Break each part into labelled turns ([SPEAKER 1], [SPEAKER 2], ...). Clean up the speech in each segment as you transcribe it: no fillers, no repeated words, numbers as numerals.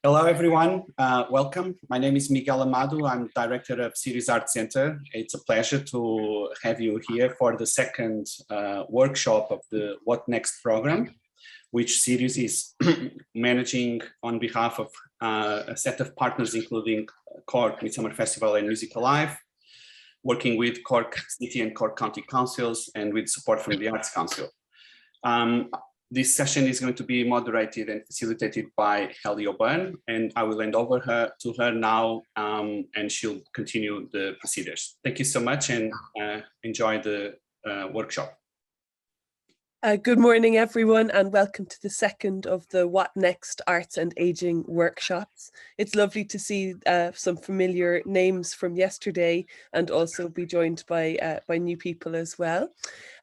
[SPEAKER 1] Hello, everyone. Welcome. My name is Miguel Amado. I'm director of Sirius Art Center. It's a pleasure to have you here for the second workshop of the What Next program, which Sirius is managing on behalf of a set of partners, including Cork Midsummer Festival and MusicAlive, working with Cork City and Cork County Councils and with support from the Arts Council. This session is going to be moderated and facilitated by Helga, and I will hand over to her now, and she'll continue the procedures. Thank you so much, and enjoy the workshop.
[SPEAKER 2] Good morning, everyone, and welcome to the second of the What Next Arts and Aging workshops. It's lovely to see some familiar names from yesterday and also be joined by new people as well.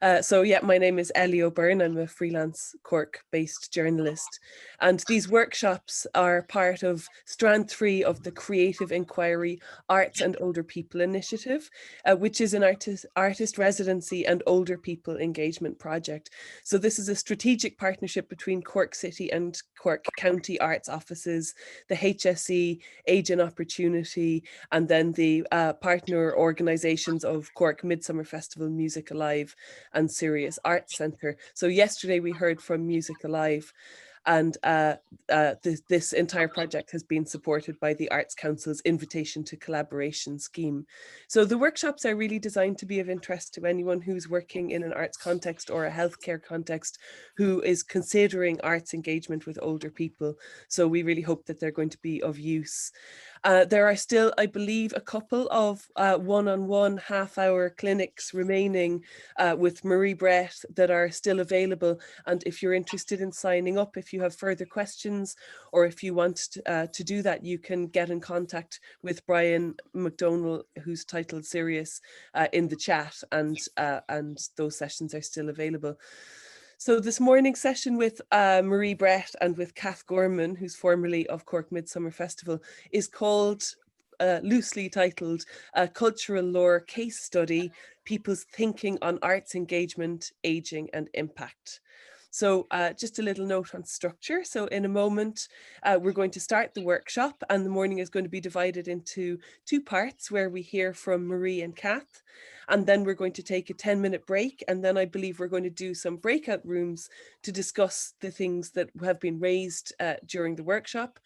[SPEAKER 2] My name is Ellie O'Byrne. I'm a freelance Cork-based journalist. And these workshops are part of Strand 3 of the Creative Enquiry Arts and Older People Initiative, which is an artist residency and older people engagement project. So this is a strategic partnership between Cork City and Cork County Arts Offices, the HSE, Age and Opportunity, and then the partner organisations of Cork Midsummer Festival, MusicAlive and Sirius Arts Centre. So yesterday we heard from MusicAlive, and this entire project has been supported by the Arts Council's Invitation to Collaboration scheme. So the workshops are really designed to be of interest to anyone who's working in an arts context or a healthcare context who is considering arts engagement with older people. So we really hope that they're going to be of use. There are still, I believe, a couple of one-on-one half-hour clinics remaining with Marie Brett that are still available. And if you're interested in signing up, if you have further questions, or if you want to do that, you can get in contact with Brian McDonald, who's titled Sirius, in the chat, and those sessions are still available. So this morning's session with Marie Brett and with Kath Gorman, who's formerly of Cork Midsummer Festival, is called, loosely titled, a Cultural Lore Case Study, People's Thinking on Arts Engagement, Aging and Impact. So just a little note on structure. So in a moment, we're going to start the workshop, and the morning is going to be divided into two parts where we hear from Marie and Kath. And then we're going to take a 10-minute break. And then I believe we're going to do some breakout rooms to discuss the things that have been raised during the workshop.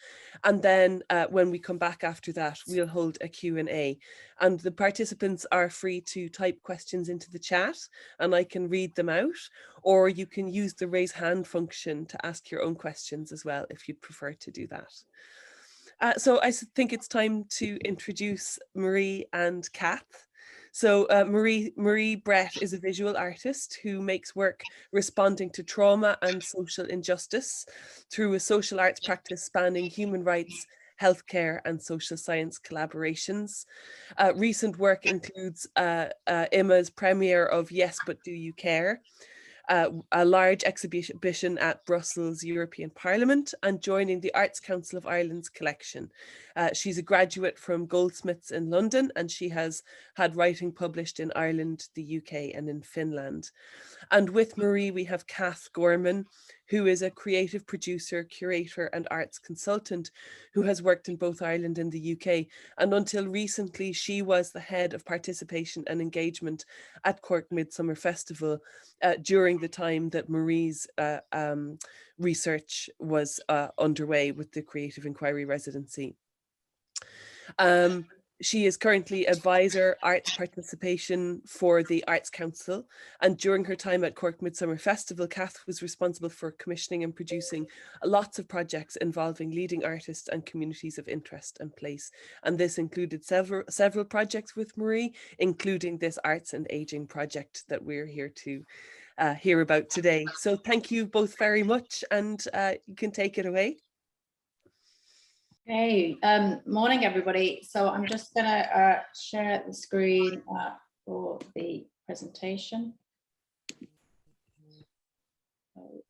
[SPEAKER 2] And then when we come back after that, we'll hold a Q&A. And the participants are free to type questions into the chat, and I can read them out, or you can use the raise hand function to ask your own questions as well, if you'd prefer to do that. So I think it's time to introduce Marie and Kath. So Marie Brett is a visual artist who makes work responding to trauma and social injustice through a social arts practice spanning human rights, healthcare and social science collaborations. Recent work includes Emma's premiere of Yes, But Do You Care?, a large exhibition at Brussels European Parliament, and joining the Arts Council of Ireland's collection. She's a graduate from Goldsmiths in London, and she has had writing published in Ireland, the UK and in Finland. And with Marie, we have Kath Gorman, who is a creative producer, curator and arts consultant who has worked in both Ireland and the UK. And until recently, she was the head of participation and engagement at Cork Midsummer Festival during the time that Marie's research was underway with the Creative Enquiry Residency. She is currently advisor arts participation for the Arts Council, and during her time at Cork Midsummer Festival, Kath was responsible for commissioning and producing lots of projects involving leading artists and communities of interest and place. And this included several projects with Marie, including this Arts and Aging project that we're here to hear about today. So thank you both very much, and you can take it away.
[SPEAKER 3] Hey, morning everybody. So I'm just gonna share the screen for the presentation. Hold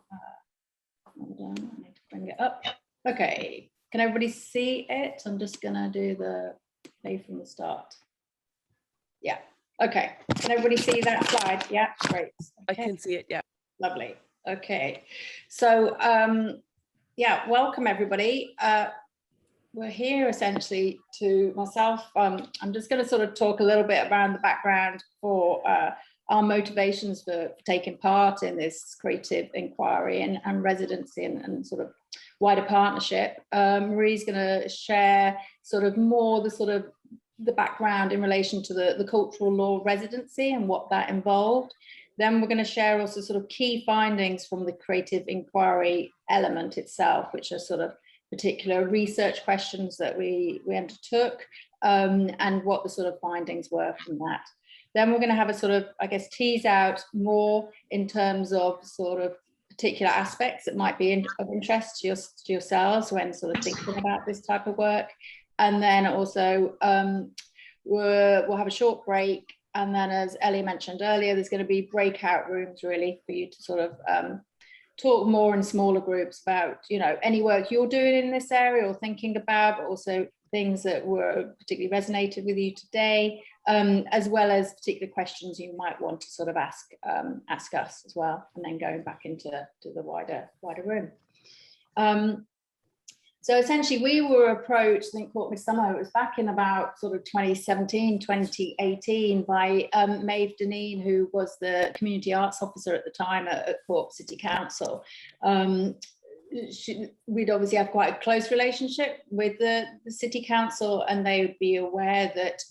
[SPEAKER 3] on, I need to bring it up. Okay, can everybody see it? I'm just gonna do the play from the start. Yeah, okay. Can everybody see that slide? Yeah, great. Okay.
[SPEAKER 2] I can see it, yeah.
[SPEAKER 3] Lovely. Okay, so yeah, welcome everybody. we're here essentially to myself. I'm just going to sort of talk a little bit around the background for our motivations for taking part in this creative inquiry and residency and sort of wider partnership. Marie's going to share sort of more the background in relation to the cultural law residency and what that involved. Then we're going to share also sort of key findings from the creative inquiry element itself, which are sort of particular research questions that we undertook, and what the sort of findings were from that. Then we're going to have a sort of, I guess, tease out more in terms of sort of particular aspects that might be of interest to yourselves when sort of thinking about this type of work. And then also we'll have a short break. And then, as Ellie mentioned earlier, there's going to be breakout rooms really for you to sort of talk more in smaller groups about, you know, any work you're doing in this area or thinking about, but also things that were particularly resonated with you today, as well as particular questions you might want to sort of ask us as well, and then going back into the wider room. So essentially we were approached, I think Cork Midsummer, it was back in about sort of 2017, 2018 by Maeve Deneen, who was the community arts officer at the time at Cork City Council. We'd obviously have quite a close relationship with the City Council, and they would be aware that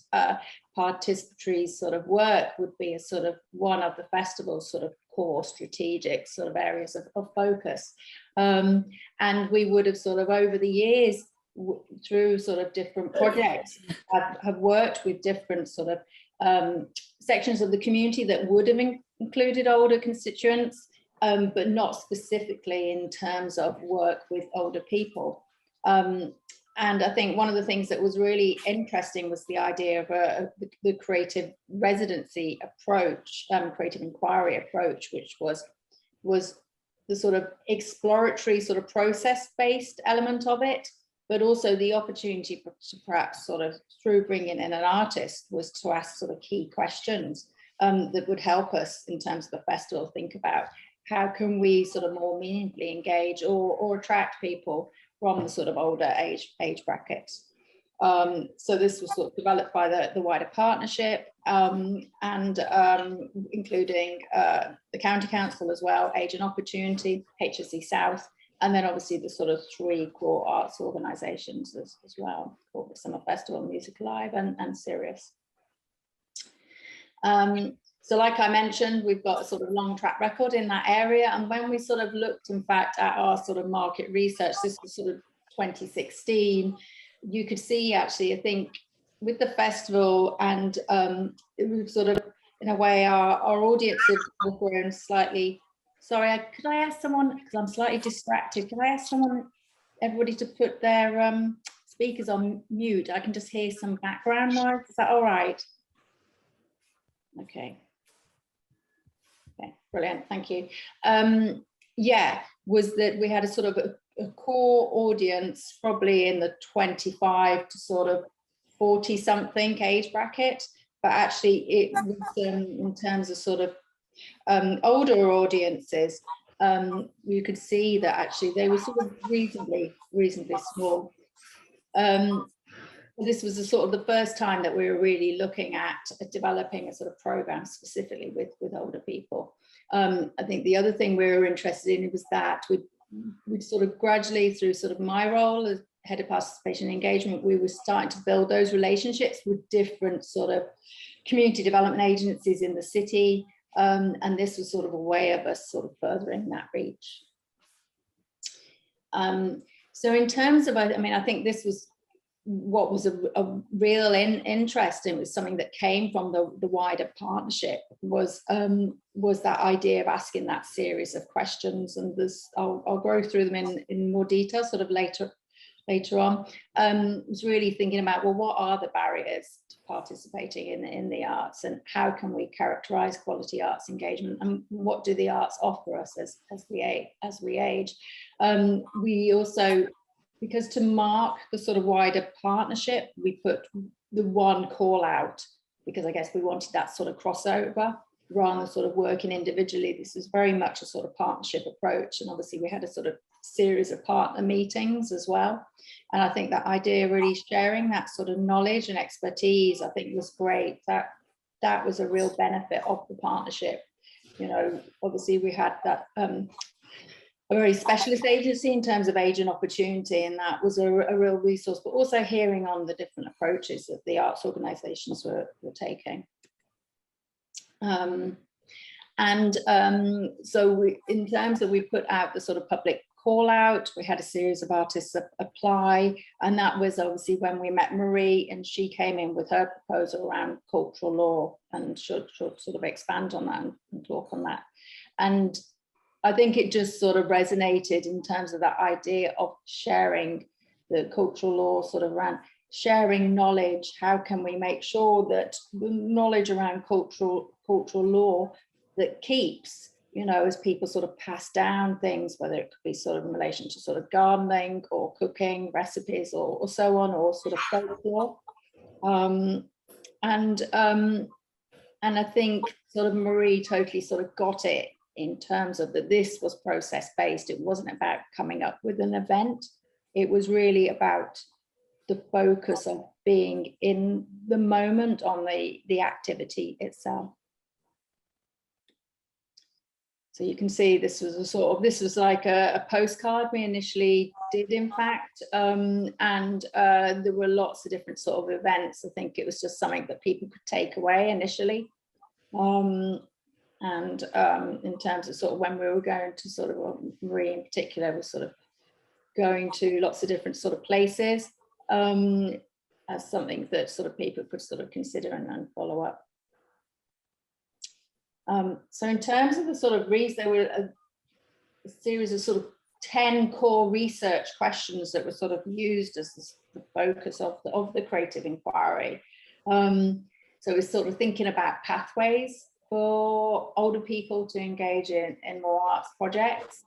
[SPEAKER 3] participatory sort of work would be a sort of one of the festival's sort of core strategic sort of areas of focus. And we would have sort of over the years through sort of different projects have worked with different sort of sections of the community that would have included older constituents, but not specifically in terms of work with older people. And I think one of the things that was really interesting was the idea of the creative residency approach, creative inquiry approach, which was the sort of exploratory sort of process-based element of it, but also the opportunity to perhaps sort of through bringing in an artist was to ask sort of key questions that would help us in terms of the festival think about how can we sort of more meaningfully engage or attract people from the sort of older age brackets. So this was sort of developed by the wider partnership, and including the County Council as well, Age and Opportunity, HSE South, and then obviously the sort of three core arts organisations as well, Cork Midsummer Festival, MusicAlive and Sirius. So like I mentioned, we've got a sort of long track record in that area. And when we sort of looked, in fact, at our sort of market research, this was sort of 2016, you could see actually, I think, with the festival and it was sort of, in a way, our audiences have grown slightly. Sorry, could I ask someone, because I'm slightly distracted, can I ask everybody to put their speakers on mute? I can just hear some background noise. Is that all right? Okay. Okay, brilliant, thank you. Yeah, was that we had a sort of a core audience, probably in the 25 to sort of 40 something age bracket, but actually it was in terms of sort of older audiences, you could see that actually they were sort of reasonably small. This was the sort of the first time that we were really looking at developing a sort of program specifically with older people. I think the other thing we were interested in was that we'd sort of gradually, through sort of my role as head of participation and engagement, we were starting to build those relationships with different sort of community development agencies in the city, and this was sort of a way of us sort of furthering that reach. So in terms of, I mean, I think this was what was a real interest, and it was something that came from the wider partnership, was that idea of asking that series of questions, and this I'll go through them in more detail sort of later on. Was really thinking about, well, what are the barriers to participating in the arts, and how can we characterize quality arts engagement, and what do the arts offer us as we age. We also, because to mark the sort of wider partnership, we put the one call out, because I guess we wanted that sort of crossover rather than sort of working individually. This is very much a sort of partnership approach. And obviously we had a sort of series of partner meetings as well. And I think that idea really sharing that sort of knowledge and expertise, I think was great. That was a real benefit of the partnership. You know, obviously we had that a very specialist agency in terms of age and opportunity, and that was a real resource, but also hearing on the different approaches that the arts organisations were taking. So in terms of, we put out the sort of public call out, we had a series of artists apply, and that was obviously when we met Marie, and she came in with her proposal around cultural law, and should sort of expand on that and talk on that. And I think it just sort of resonated in terms of that idea of sharing the cultural law, sort of around sharing knowledge. How can we make sure that the knowledge around cultural law that keeps, you know, as people sort of pass down things, whether it could be sort of in relation to sort of gardening or cooking recipes or so on, or sort of folklore. And I think sort of Marie totally sort of got it in terms of that this was process based. It wasn't about coming up with an event. It was really about the focus of being in the moment on the activity itself. So you can see this was a sort of, this was like a postcard we initially did, in fact, and there were lots of different sort of events. I think it was just something that people could take away initially. And in terms of sort of when we were going to sort of, Marie in particular was sort of going to lots of different sort of places as something that sort of people could sort of consider and follow up. So in terms of the sort of there were a series of sort of 10 core research questions that were sort of used as the focus of the Creative Enquiry. So we're sort of thinking about pathways for older people to engage in more arts projects,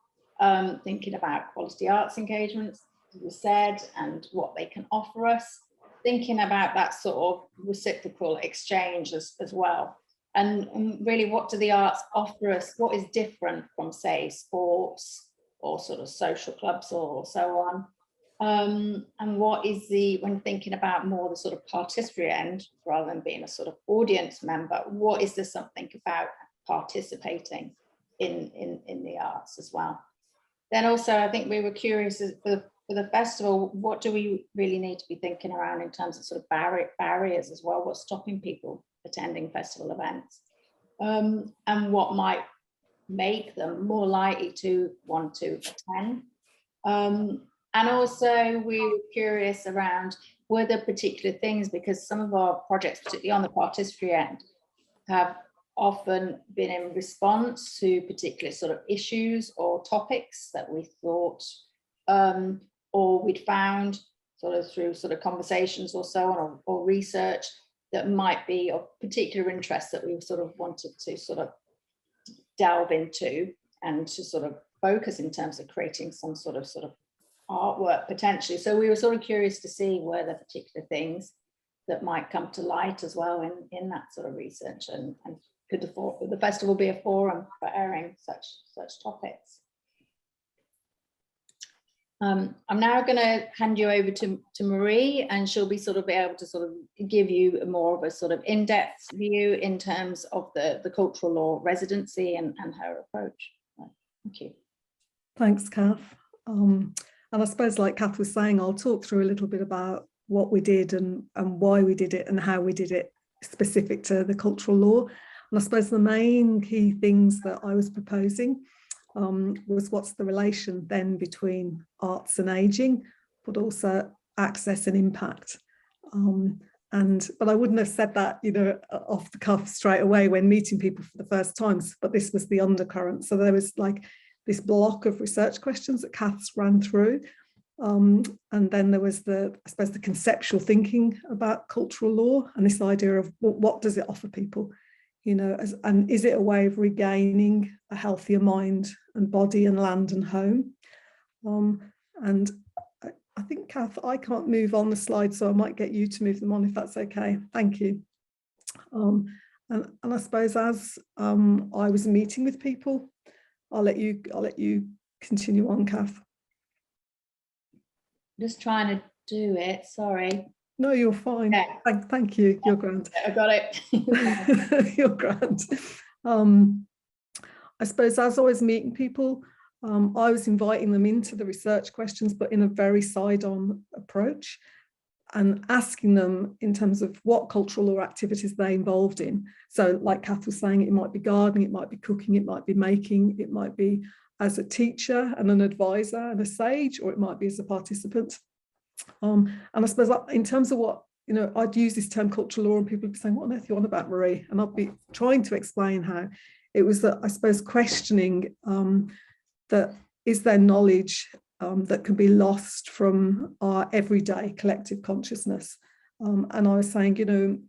[SPEAKER 3] thinking about quality arts engagements, as we said, and what they can offer us, thinking about that sort of reciprocal exchange as well. And really, what do the arts offer us? What is different from, say, sports or sort of social clubs or so on? And what is when thinking about more the sort of participatory end, rather than being a sort of audience member, what is there something about participating in the arts as well? Then also, I think we were curious for the festival, what do we really need to be thinking around in terms of sort of barriers as well? What's stopping people attending festival events, and what might make them more likely to want to attend? And also we were curious around, were there particular things, because some of our projects, particularly on the participatory end, have often been in response to particular sort of issues or topics that we thought, or we'd found sort of through sort of conversations or so on, or research, that might be of particular interest that we sort of wanted to sort of delve into and to sort of focus in terms of creating some sort of artwork potentially. So we were sort of curious to see were there particular things that might come to light as well in that sort of research, and could the festival be a forum for airing such topics? I'm now going to hand you over to Marie, and she'll be sort of able to sort of give you more of a sort of in-depth view in terms of the cultural law residency and her approach. Thank you.
[SPEAKER 4] Thanks, Kath. And I suppose, like Kath was saying, I'll talk through a little bit about what we did and why we did it and how we did it specific to the cultural law. And I suppose the main key things that I was proposing was what's the relation then between arts and ageing, but also access and impact. But I wouldn't have said that, you know, off the cuff straight away when meeting people for the first time, but this was the undercurrent. So there was like this block of research questions that Kath's ran through. And then there was I suppose the conceptual thinking about cultural law and this idea of what does it offer people? You know, and is it a way of regaining a healthier mind and body and land and home? And I think, Kath, I can't move on the slide, so I might get you to move them on if that's okay. Thank you. And I suppose as I was meeting with people, I'll let you continue on, Kath.
[SPEAKER 3] Just trying to do it, sorry.
[SPEAKER 4] No, you're fine.
[SPEAKER 3] Yeah.
[SPEAKER 4] Thank you. You're grand.
[SPEAKER 3] I got it.
[SPEAKER 4] You're grand. I suppose as I was meeting people, I was inviting them into the research questions, but in a very side-on approach, and asking them in terms of what cultural or activities they're involved in. So like Kath was saying, it might be gardening, it might be cooking, it might be making, it might be as a teacher and an advisor and a sage, or it might be as a participant. And I suppose in terms of what, I'd use this term cultural law and people would be saying, what on earth are you on about, Marie? And I'd be trying to explain how it was that, I suppose, questioning that is there knowledge that can be lost from our everyday collective consciousness. And I was saying,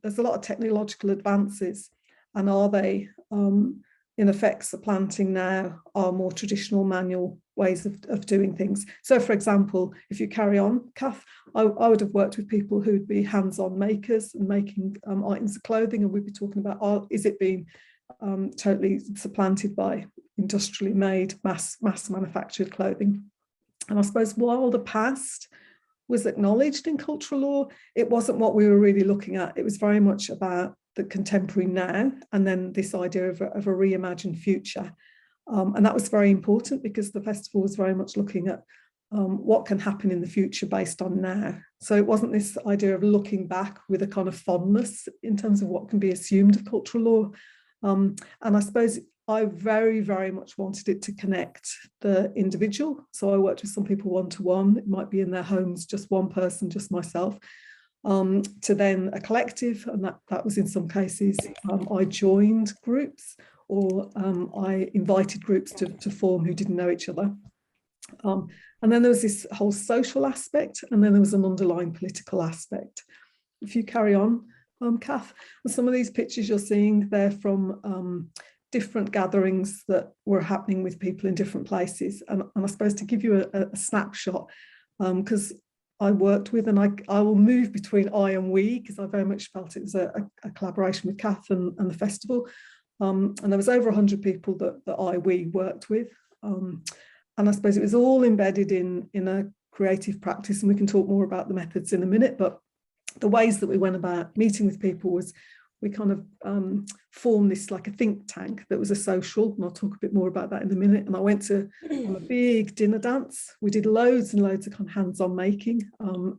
[SPEAKER 4] there's a lot of technological advances, and are they in effect supplanting now our more traditional manual ways of doing things? So for example, if you carry on, Kath, I would have worked with people who'd be hands-on makers and making items of clothing, and we'd be talking about, is it being totally supplanted by industrially made, mass manufactured clothing? And I suppose while the past was acknowledged in cultural law, it wasn't what we were really looking at. It was very much about the contemporary now, and then this idea of a reimagined future. And that was very important because the festival was very much looking at what can happen in the future based on now. So it wasn't this idea of looking back with a kind of fondness in terms of what can be assumed of cultural law. And I suppose I very, very much wanted it to connect the individual. So I worked with some people one-to-one. It might be in their homes, just one person, just myself, to then a collective. And that was in some cases, I joined groups, or I invited groups to form who didn't know each other. And then there was this whole social aspect, and then there was an underlying political aspect. If you carry on, Kath, and some of these pictures you're seeing, they're from different gatherings that were happening with people in different places. And I suppose to give you a snapshot, because I worked with, and I will move between I and we, because I very much felt it was a collaboration with Kath and the festival. And there was over 100 people that we worked with. And I suppose it was all embedded in a creative practice, and we can talk more about the methods in a minute, but the ways that we went about meeting with people was we kind of formed this like a think tank that was a social, and I'll talk a bit more about that in a minute. And I went to a big dinner dance. We did loads and loads of kind of hands-on making.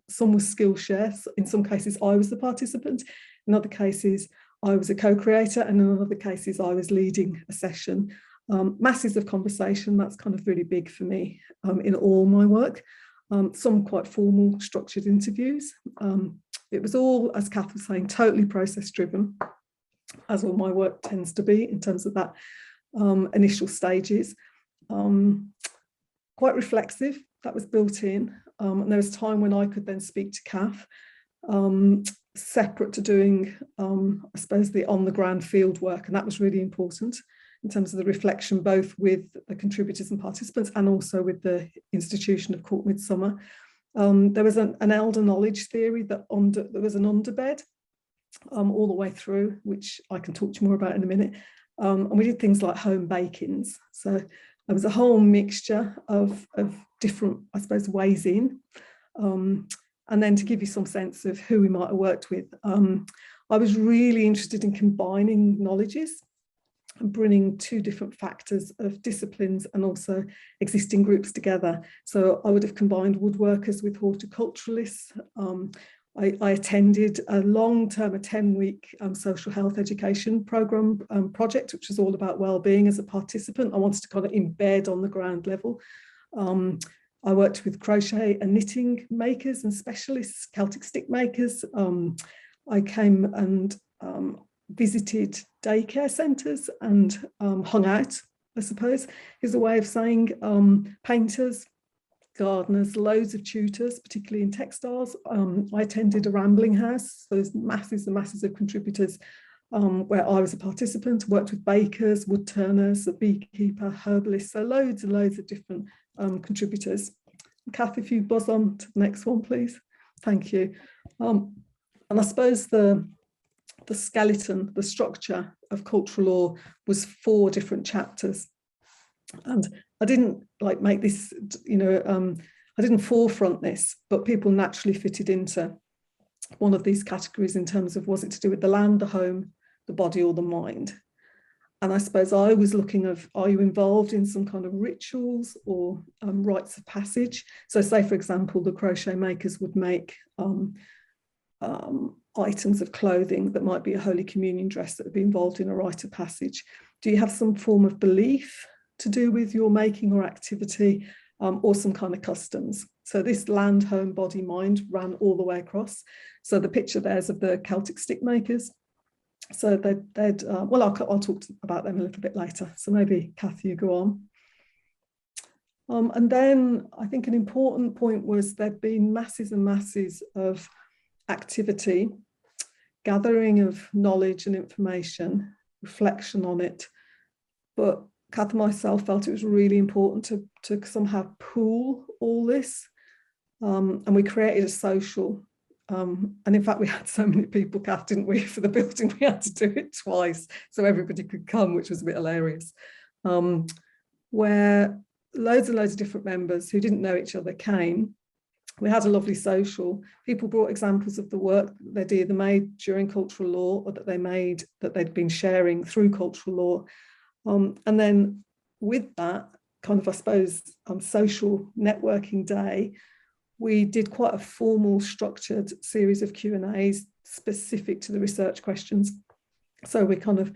[SPEAKER 4] Some was Skillshare. In some cases, I was the participant. In other cases, I was a co-creator, and in other cases, I was leading a session. Masses of conversation, that's kind of really big for me in all my work. Some quite formal, structured interviews. It was all, as Kath was saying, totally process driven, as all my work tends to be in terms of that initial stages. Quite reflexive, that was built in. And there was time when I could then speak to Kath, separate to doing, I suppose, the on-the-ground field work. And that was really important in terms of the reflection, both with the contributors and participants and also with the institution of Cork Midsummer. There was an elder knowledge theory that there was an underbed all the way through, which I can talk to you more about in a minute. And we did things like home bakings. So there was a whole mixture of different, I suppose, ways in. And then to give you some sense of who we might have worked with, I was really interested in combining knowledges and bringing two different factors of disciplines and also existing groups together. So I would have combined woodworkers with horticulturalists. I attended a long-term, a 10-week social health education program project, which was all about well-being as a participant. I wanted to kind of embed on the ground level. I worked with crochet and knitting makers and specialists, Celtic stick makers. I came and visited daycare centres and hung out, I suppose, is a way of saying, painters, gardeners, loads of tutors, particularly in textiles. I attended a rambling house, so there's masses and masses of contributors where I was a participant, worked with bakers, wood turners, a beekeeper, herbalist, so loads and loads of different contributors. Kath, if you buzz on to the next one, please. Thank you. And I suppose the the skeleton, the structure of cultural law was 4 different chapters. And I didn't like make this, I didn't forefront this, but people naturally fitted into one of these categories in terms of, was it to do with the land, the home, the body, or the mind? And I suppose I was looking of, are you involved in some kind of rituals or rites of passage? So say, for example, the crochet makers would make items of clothing that might be a Holy Communion dress that would be involved in a rite of passage. Do you have some form of belief to do with your making or activity, or some kind of customs? So this land, home, body, mind ran all the way across. So the picture there's of the Celtic stick makers. So they'd well, I'll talk about them a little bit later. So maybe, Kath, you go on. And then I think an important point was there'd been masses and masses of activity, gathering of knowledge and information, reflection on it. But Kath and myself felt it was really important to somehow pool all this. And we created a social. And in fact, we had so many people, Kath, didn't we, for the building, we had to do it twice so everybody could come, which was a bit hilarious. Where loads and loads of different members who didn't know each other came. We had a lovely social. People brought examples of the work that they'd either made during cultural law or that they'd been sharing through cultural law. And then with that kind of, I suppose, social networking day, we did quite a formal, structured series of Q&As specific to the research questions. So we kind of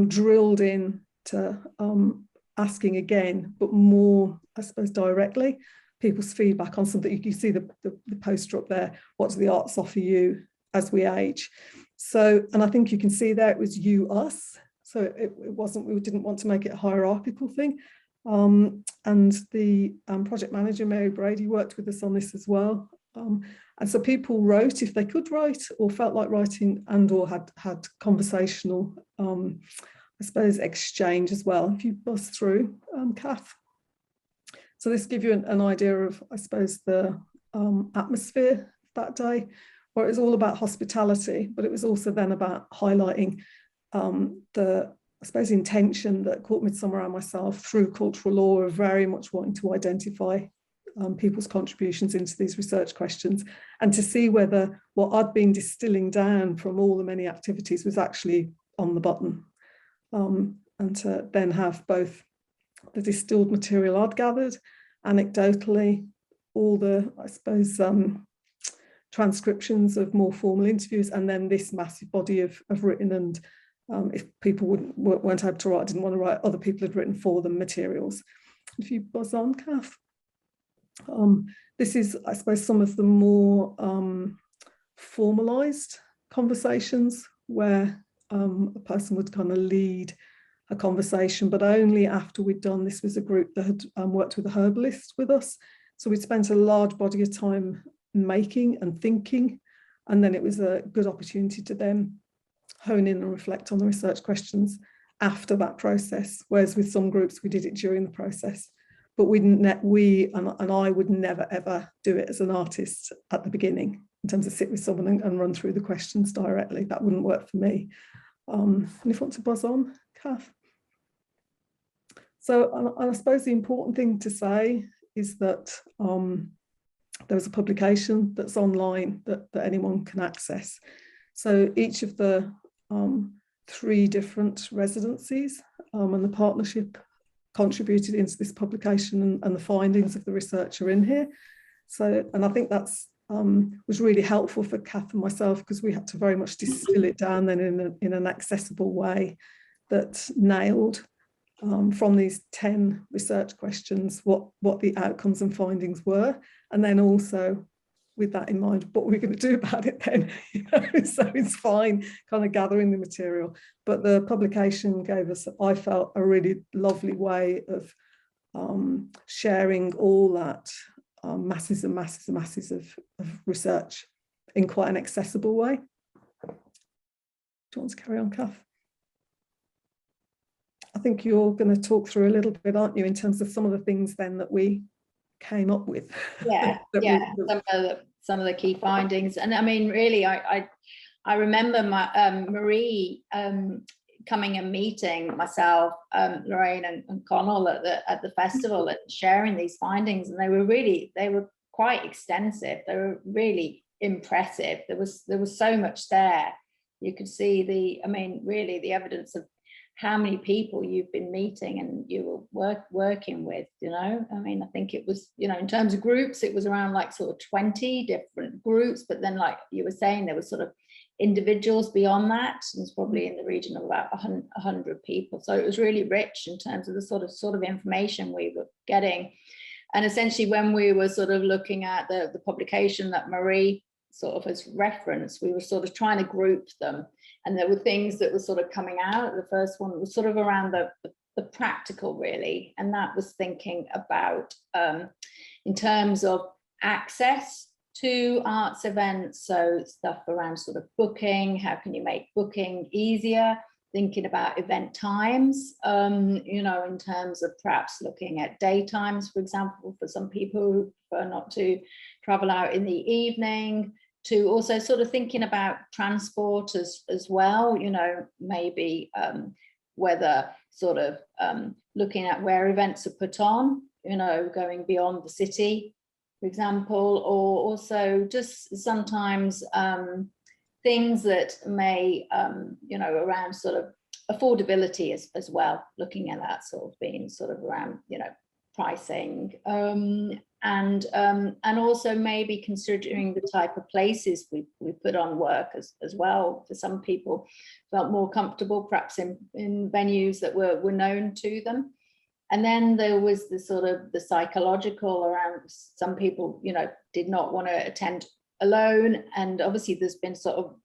[SPEAKER 4] drilled in to asking again, but more, I suppose, directly, people's feedback on something. You can see the poster up there, what do the arts offer you as we age? So, and I think you can see there it was you, us. So it wasn't, we didn't want to make it a hierarchical thing. And the project manager, Mary Brady, worked with us on this as well. And so people wrote if they could write or felt like writing, and or had conversational, I suppose, exchange as well. If you buzz through, Kath. So this gives you an idea of, I suppose, the atmosphere that day, where it was all about hospitality, but it was also then about highlighting the, I suppose, intention that Cork Midsummer and myself, through cultural law, are very much wanting to identify people's contributions into these research questions, and to see whether what I'd been distilling down from all the many activities was actually on the button, and to then have both the distilled material I'd gathered, anecdotally, all the, I suppose, transcriptions of more formal interviews, and then this massive body of written and if people weren't able to write, didn't want to write, other people had written for them materials. If you buzz on, Kath. This is, I suppose, some of the more formalised conversations where a person would kind of lead a conversation, but only after we'd done, this was a group that had worked with a herbalist with us. So we'd spent a large body of time making and thinking, and then it was a good opportunity to then hone in and reflect on the research questions after that process. Whereas with some groups, we did it during the process. But and I would never, ever do it as an artist at the beginning, in terms of sit with someone and run through the questions directly. That wouldn't work for me. And if you want to buzz on, Kath. So I suppose the important thing to say is that there was a publication that's online that anyone can access. So each of the 3 different residencies and the partnership contributed into this publication, and the findings of the research are in here. So, and I think that's was really helpful for Kath and myself, because we had to very much distill it down then in an accessible way that nailed from these 10 research questions what the outcomes and findings were, and then also with that in mind, what we're going to do about it then. So it's fine kind of gathering the material, but the publication gave us, I felt, a really lovely way of sharing all that masses and masses and masses of research in quite an accessible way. Do you want to carry on, Kath? I think you're going to talk through a little bit, aren't you, in terms of some of the things then that we came up with.
[SPEAKER 3] Yeah, yeah. Some of the key findings, and I mean, really, I I remember Marie coming and meeting myself, Lorraine and Connell at the festival and sharing these findings, and they were quite extensive. They were really impressive. There was so much there. You could see really the evidence of how many people you've been meeting and you were working with, I think it was, in terms of groups, it was around like sort of 20 different groups, but then like you were saying, there was sort of individuals beyond that. It's probably in the region of about 100 people. So it was really rich in terms of the sort of information we were getting. And essentially when we were sort of looking at the publication that Marie sort of has referenced, we were sort of trying to group them. And there were things that were sort of coming out. The first one was sort of around the practical, really. And that was thinking about in terms of access to arts events. So stuff around sort of booking, how can you make booking easier? Thinking about event times, in terms of perhaps looking at daytimes, for example, for some people who prefer not to travel out in the evening, to also sort of thinking about transport as well, maybe whether sort of looking at where events are put on, going beyond the city, for example, or also just sometimes things that may, around sort of affordability as well, looking at that sort of being sort of around, pricing, and also maybe considering the type of places we put on work as well. For some people felt more comfortable perhaps in venues that were known to them. And then there was the sort of the psychological around some people, did not want to attend alone. And obviously there's been sort of,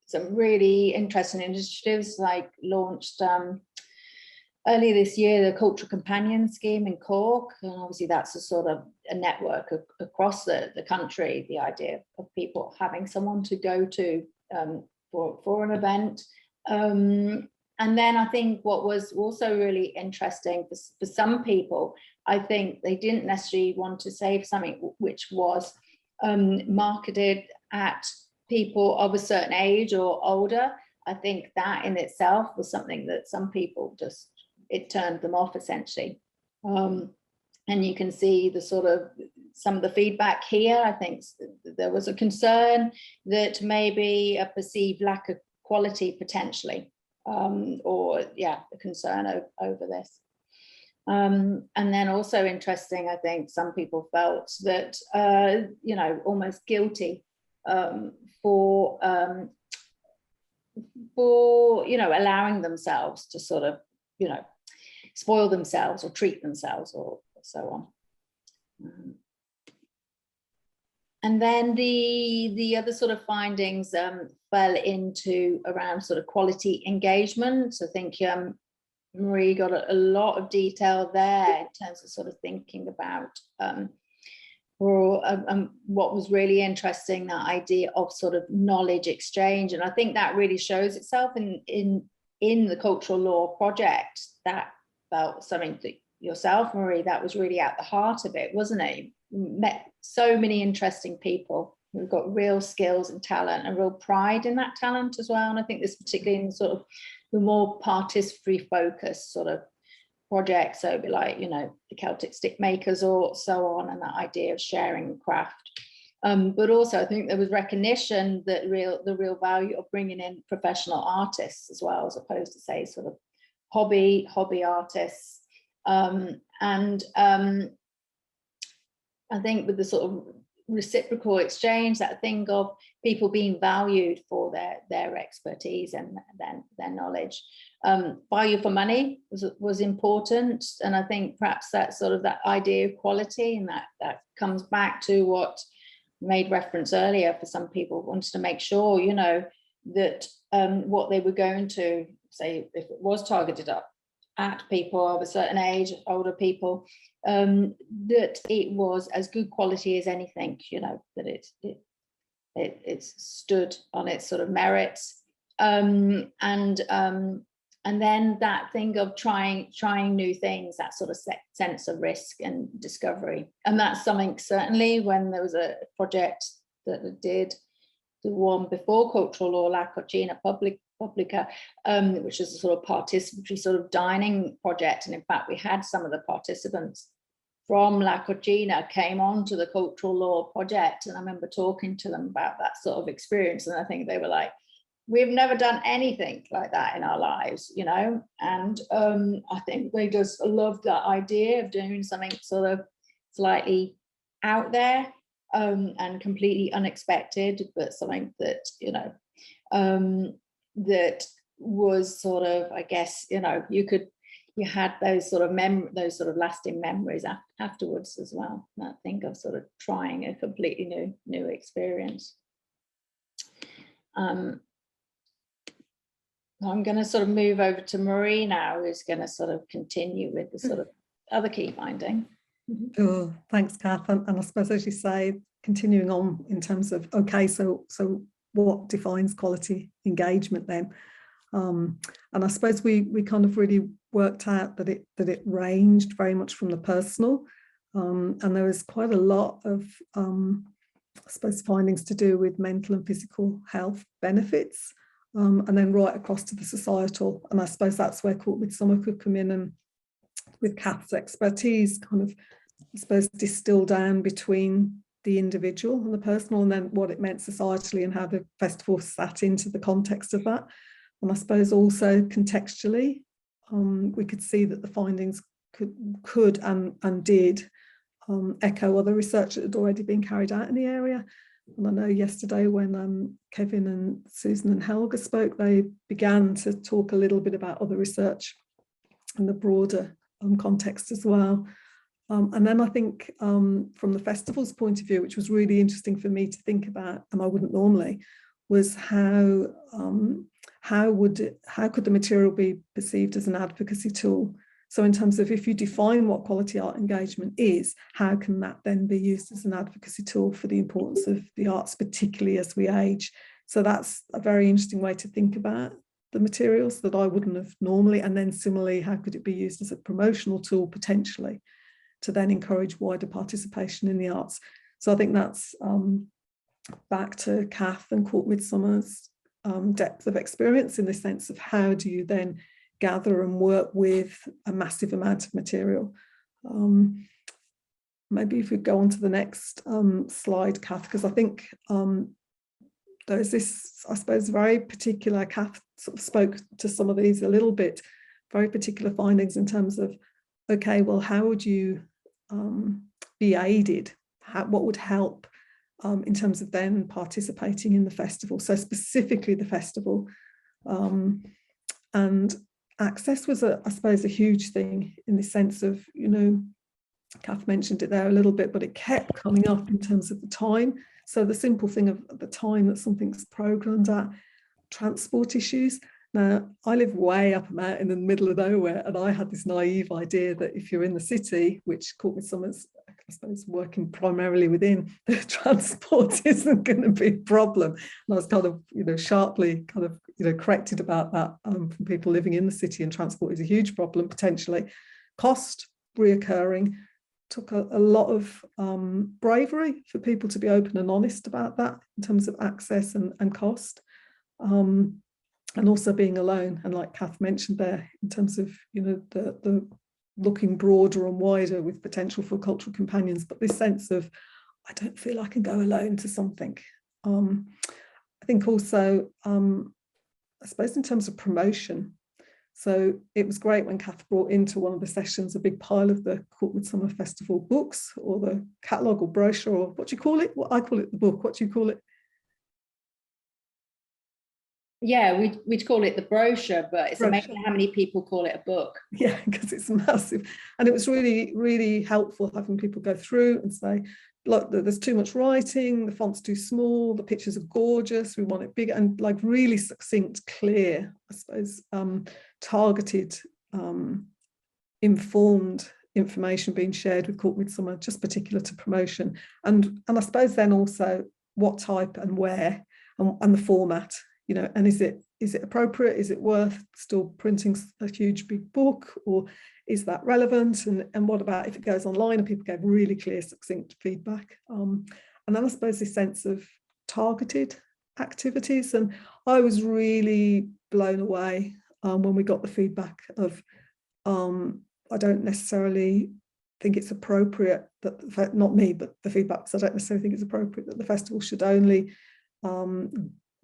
[SPEAKER 3] some really interesting initiatives like launched earlier this year, the Cultural Companion Scheme in Cork, and obviously that's a sort of a network across the country, the idea of people having someone to go to for an event. And then I think what was also really interesting for some people, I think they didn't necessarily want to save something which was marketed at people of a certain age or older. I think that in itself was something that some people just, it turned them off essentially. And you can see the sort of some of the feedback here. I think there was a concern that maybe a perceived lack of quality potentially, or yeah, a concern over this. And then also interesting, I think some people felt that, almost guilty for allowing themselves to sort of, spoil themselves or treat themselves or so on. And then the other sort of findings fell into around sort of quality engagement. I think Marie got a lot of detail there in terms of sort of thinking about what was really interesting, that idea of sort of knowledge exchange. And I think that really shows itself in the cultural law project. That felt something that yourself, Marie, that was really at the heart of it, wasn't it? You met so many interesting people who've got real skills and talent and real pride in that talent as well. And I think this particularly in sort of the more participatory focused sort of projects, so it'd be like, the Celtic stick makers or so on, and that idea of sharing craft. But also I think there was recognition that the real value of bringing in professional artists as well, as opposed to say sort of hobby artists. I think with the sort of reciprocal exchange, that thing of people being valued for their expertise and their knowledge. Value for money was important, and I think perhaps that sort of that idea of quality, and that comes back to what made reference earlier. For some people wanted to make sure, that what they were going to say, if it was targeted up at people of a certain age, older people, that it was as good quality as anything, that it stood on its sort of merits, and then that thing of trying new things, that sort of sense of risk and discovery. And that's something certainly when there was a project that did the one before cultural law, La Cucina Publica, which is a sort of participatory sort of dining project. And in fact, we had some of the participants from La Cucina came on to the cultural law project. And I remember talking to them about that sort of experience. And I think they were like, we've never done anything like that in our lives, you know? And I think they just loved that idea of doing something sort of slightly out there and completely unexpected, but something that, you know, that was sort of, I guess, you know, you had those sort of lasting memories afterwards as well. I think of sort of trying a completely new experience. I'm going to sort of move over to Marie now, who's going to sort of continue with the sort of other key finding.
[SPEAKER 4] Sure, thanks, Kath. And I suppose, as you say, continuing on in terms of, okay, so what defines quality engagement then? And I suppose we kind of really worked out that it ranged very much from the personal, and there was quite a lot of I suppose findings to do with mental and physical health benefits, and then right across to the societal. And I suppose that's where Cork Midsummer could come in, and with Kath's expertise kind of, I suppose, distill down between the individual and the personal, and then what it meant societally and how the festival sat into the context of that. And I suppose also contextually, we could see that the findings could and did echo other research that had already been carried out in the area. And I know yesterday when Kevin and Susan and Helga spoke, they began to talk a little bit about other research in the broader context as well. And then I think from the festival's point of view, which was really interesting for me to think about, and I wouldn't normally, was how could the material be perceived as an advocacy tool? So in terms of, if you define what quality art engagement is, how can that then be used as an advocacy tool for the importance of the arts, particularly as we age? So that's a very interesting way to think about the materials that I wouldn't have normally. And then similarly, how could it be used as a promotional tool potentially to then encourage wider participation in the arts? So I think that's back to Kath and Cork Midsummer's depth of experience in the sense of how do you then gather and work with a massive amount of material. Maybe if we go on to the next slide, Kath, because I think there's this, I suppose, very particular, Kath sort of spoke to some of these a little bit, very particular findings in terms of, okay, well, how would you be aided? What would help in terms of then participating in the festival? So specifically the festival, and access was, I suppose, a huge thing in the sense of, you know, Kath mentioned it there a little bit, but it kept coming up in terms of the time. So the simple thing of the time that something's programmed at, transport issues. Now, I live way up a mountain in the middle of nowhere, and I had this naive idea that if you're in the city, which Cork Midsummer's, I suppose, working primarily within, the transport isn't going to be a problem. And I was kind of, you know, sharply kind of, you know, corrected about that from people living in the city, and transport is a huge problem potentially. Cost, reoccurring, took a lot of bravery for people to be open and honest about that in terms of access and cost. And also being alone, and like Kath mentioned there, in terms of, you know, the looking broader and wider with potential for cultural companions, but this sense of, I don't feel I can go alone to something. I think also, I suppose in terms of promotion, so it was great when Kath brought into one of the sessions a big pile of the Cork Midsummer Festival books, or the catalogue or brochure, or what do you call it? Well, I call it the book. What do you call it?
[SPEAKER 3] Yeah, we'd call it the brochure, but it's
[SPEAKER 4] Brochure.
[SPEAKER 3] amazing how many people call it a book.
[SPEAKER 4] Yeah, because it's massive. And it was really, really helpful having people go through and say, look, there's too much writing, the font's too small, the pictures are gorgeous, we want it bigger, and like really succinct, clear, I suppose, targeted, informed information being shared with Cork Midsummer, just particular to promotion. And I suppose then also what type and where, and the format. You know, and is it appropriate? Is it worth still printing a huge big book, or is that relevant? And what about if it goes online? And people gave really clear, succinct feedback. And then I suppose this sense of targeted activities. And I was really blown away when we got the feedback of, I don't necessarily think it's appropriate that, not me, but the feedback, because I don't necessarily think it's appropriate that the festival should only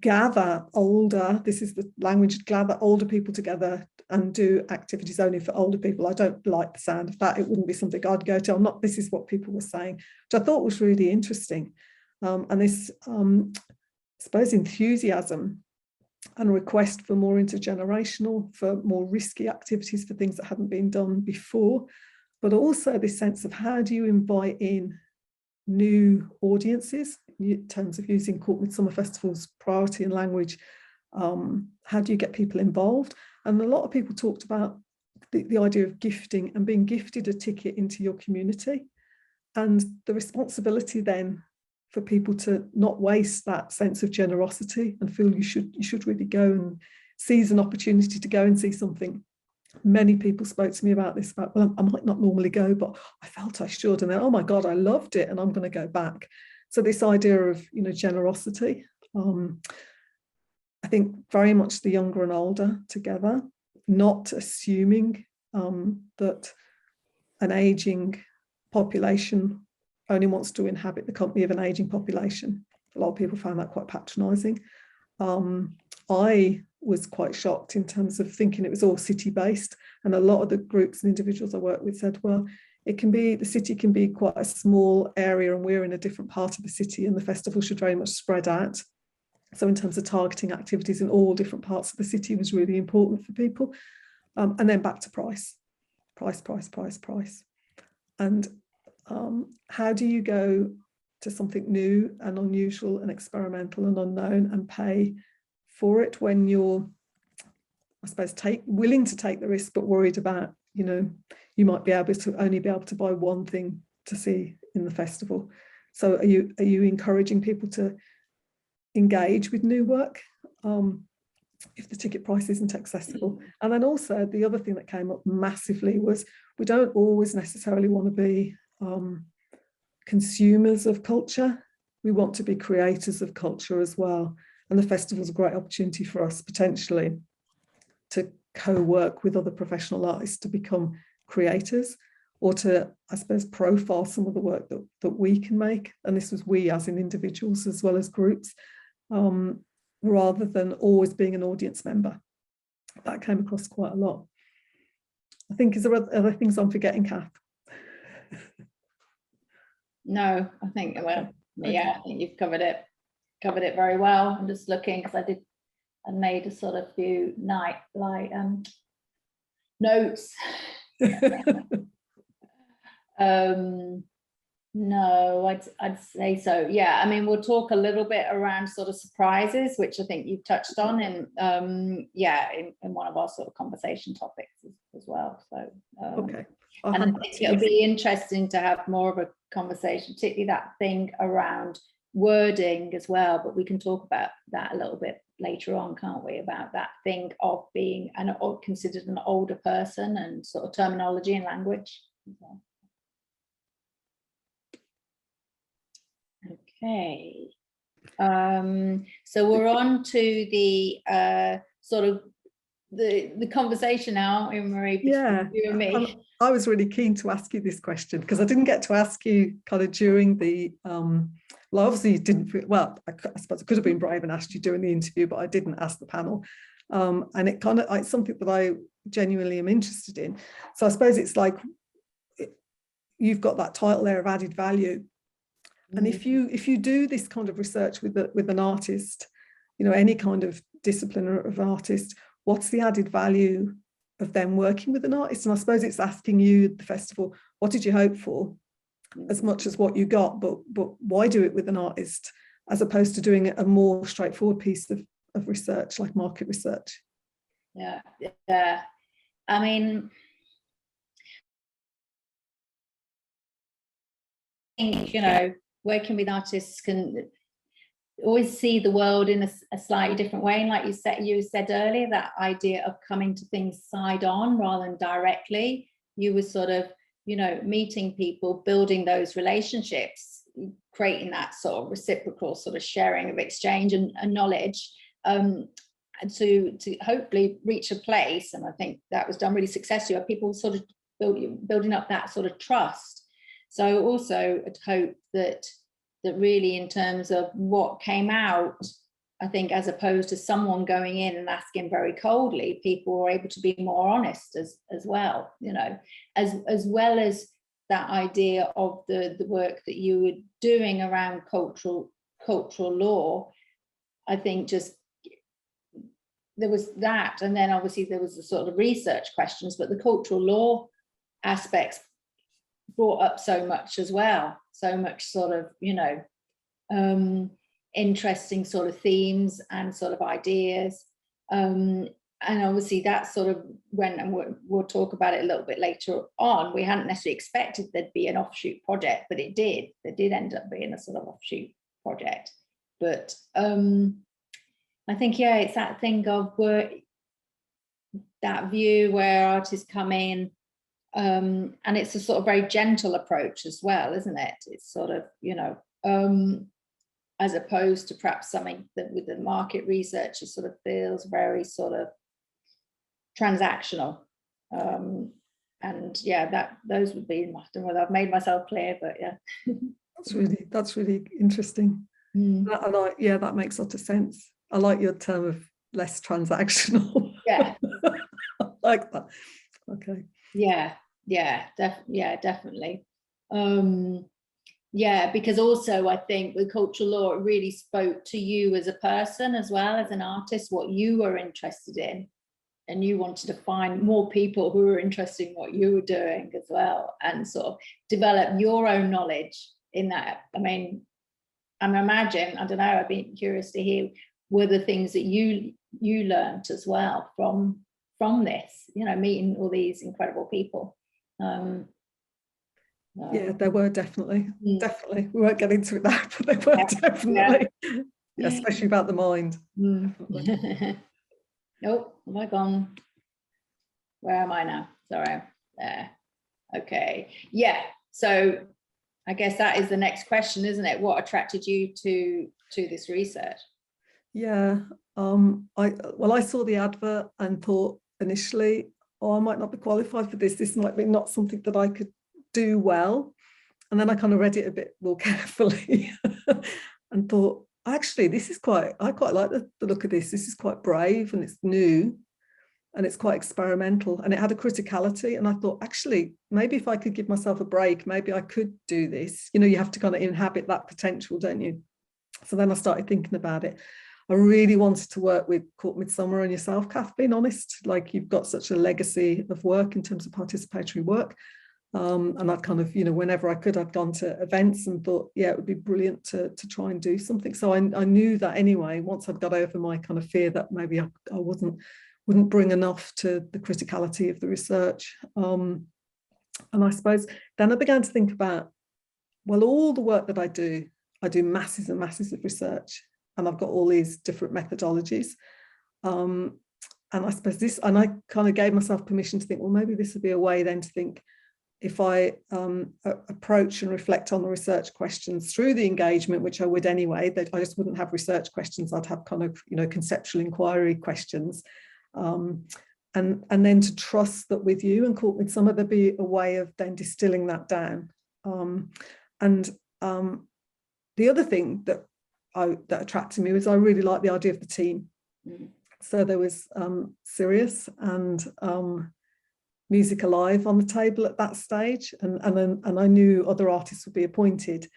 [SPEAKER 4] gather older, this is the language, gather older people together and do activities only for older people. I don't like the sound of that. It wouldn't be something I'd go to. This is what people were saying, which I thought was really interesting. And this, I suppose, enthusiasm and request for more intergenerational, for more risky activities, for things that hadn't been done before, but also this sense of how do you invite in new audiences in terms of using Cork Midsummer Festival's priority and language. How do you get people involved? And a lot of people talked about the idea of gifting and being gifted a ticket into your community, and the responsibility then for people to not waste that sense of generosity and feel you should really go and seize an opportunity to go and see something. Many people spoke to me about this, about, well, I might not normally go, but I felt I should. And then, oh my God, I loved it and I'm going to go back. So this idea of, generosity, I think very much the younger and older together, not assuming that an aging population only wants to inhabit the company of an aging population. A lot of people found that quite patronising. I was quite shocked in terms of thinking it was all city-based, and a lot of the groups and individuals I work with said, well, the city can be quite a small area and we're in a different part of the city, and the festival should very much spread out. So in terms of targeting activities in all different parts of the city was really important for people. And then back to price. And how do you go to something new and unusual and experimental and unknown and pay for it when you're, I suppose, willing to take the risk, but worried about, you might be able to buy one thing to see in the festival. So are you encouraging people to engage with new work if the ticket price isn't accessible? And then also the other thing that came up massively was we don't always necessarily want to be consumers of culture. We want to be creators of culture as well. And the festival is a great opportunity for us potentially to co-work with other professional artists to become creators, or to, I suppose, profile some of the work that we can make. And this was we as in individuals as well as groups, rather than always being an audience member. That came across quite a lot. I think, is there other things I'm forgetting, Kath?
[SPEAKER 3] No, I think, well, yeah, I think you've covered it very well. I'm just looking because I made a sort of few notes. No, I'd say so. Yeah, I mean, we'll talk a little bit around sort of surprises, which I think you've touched on in one of our sort of conversation topics as well. So
[SPEAKER 4] okay.
[SPEAKER 3] And I think it'll be interesting to have more of a conversation, particularly that thing around wording as well, but we can talk about that a little bit later on, can't we, about that thing of being considered an older person and sort of terminology and language. Okay, so we're on to the sort of the conversation now, Marie, between you and me.
[SPEAKER 4] I was really keen to ask you this question because I didn't get to ask you kind of during the well, obviously you didn't, well, I suppose I could have been brave and asked you during the interview, but I didn't ask the panel. And it's something that I genuinely am interested in. So I suppose it's like, you've got that title there of added value. And if you do this kind of research with an artist, any kind of discipline of artist, what's the added value of them working with an artist? And I suppose it's asking you at the festival, what did you hope for, as much as what you got, but why do it with an artist as opposed to doing a more straightforward piece of research like market research?
[SPEAKER 3] Yeah. I mean, I think, working with artists can always see the world in a slightly different way. And like you said earlier, that idea of coming to things side on rather than directly, you were sort of, meeting people, building those relationships. creating that sort of reciprocal sort of sharing of exchange and knowledge, and to hopefully reach a place, and I think that was done really successfully, where people sort of building up that sort of trust. So also I'd hope that really in terms of what came out, I think as opposed to someone going in and asking very coldly, people were able to be more honest as well, you know, as well as that idea of the work that you were doing around cultural law. I think just there was that, and then obviously there was the sort of research questions, but the cultural law aspects brought up so much as well, so much sort of, you know, interesting sort of themes and sort of ideas, and obviously that sort of went, and we'll talk about it a little bit later on. We hadn't necessarily expected there'd be an offshoot project, but it did end up being a sort of offshoot project. But I think, yeah, it's that thing of that view where artists come in, and it's a sort of very gentle approach as well, isn't it? It's sort of, you know, as opposed to perhaps something that with the market research, it sort of feels very sort of transactional. And yeah, those would be, I don't know whether I've made myself clear, but yeah.
[SPEAKER 4] That's really interesting. And that makes a lot of sense. I like your term of less transactional.
[SPEAKER 3] Yeah.
[SPEAKER 4] I like that. Okay.
[SPEAKER 3] Yeah, definitely. Yeah, because also I think with cultural law, it really spoke to you as a person as well as an artist, what you were interested in, and you wanted to find more people who were interested in what you were doing as well, and sort of develop your own knowledge in that. I mean, I imagine, I don't know, I'd be curious to hear were the things that you learned as well from this, you know, meeting all these incredible people.
[SPEAKER 4] Yeah, there were definitely. We won't get into it now, but there were definitely. Yeah, especially about the mind.
[SPEAKER 3] Nope, am I gone? Where am I now? Sorry. There. Okay. Yeah. So I guess that is the next question, isn't it? What attracted you to this research?
[SPEAKER 4] Yeah. I saw the advert and thought initially, I might not be qualified for this. This might be not something that I could do well. And then I kind of read it a bit more carefully and thought, actually, I quite like the look of this. This is quite brave and it's new and it's quite experimental and it had a criticality. And I thought, actually, maybe if I could give myself a break, maybe I could do this. You know, you have to kind of inhabit that potential, don't you? So then I started thinking about it. I really wanted to work with Cork Midsummer and yourself, Kath, being honest. Like, you've got such a legacy of work in terms of participatory work. And I'd kind of, you know, whenever I could, I'd gone to events and thought, yeah, it would be brilliant to try and do something. So I knew that anyway, once I'd got over my kind of fear that maybe I wouldn't bring enough to the criticality of the research. And I suppose then I began to think about, well, all the work that I do masses and masses of research, and I've got all these different methodologies. And I suppose and I kind of gave myself permission to think, well, maybe this would be a way then to think, if I approach and reflect on the research questions through the engagement, which I would anyway, that I just wouldn't have research questions, I'd have kind of, you know, conceptual inquiry questions. And then to trust that with you and Cork Midsummer, there'd be a way of then distilling that down. The other thing that attracted me was I really liked the idea of the team. So there was Sirius and MusicAlive on the table at that stage, and I knew other artists would be appointed,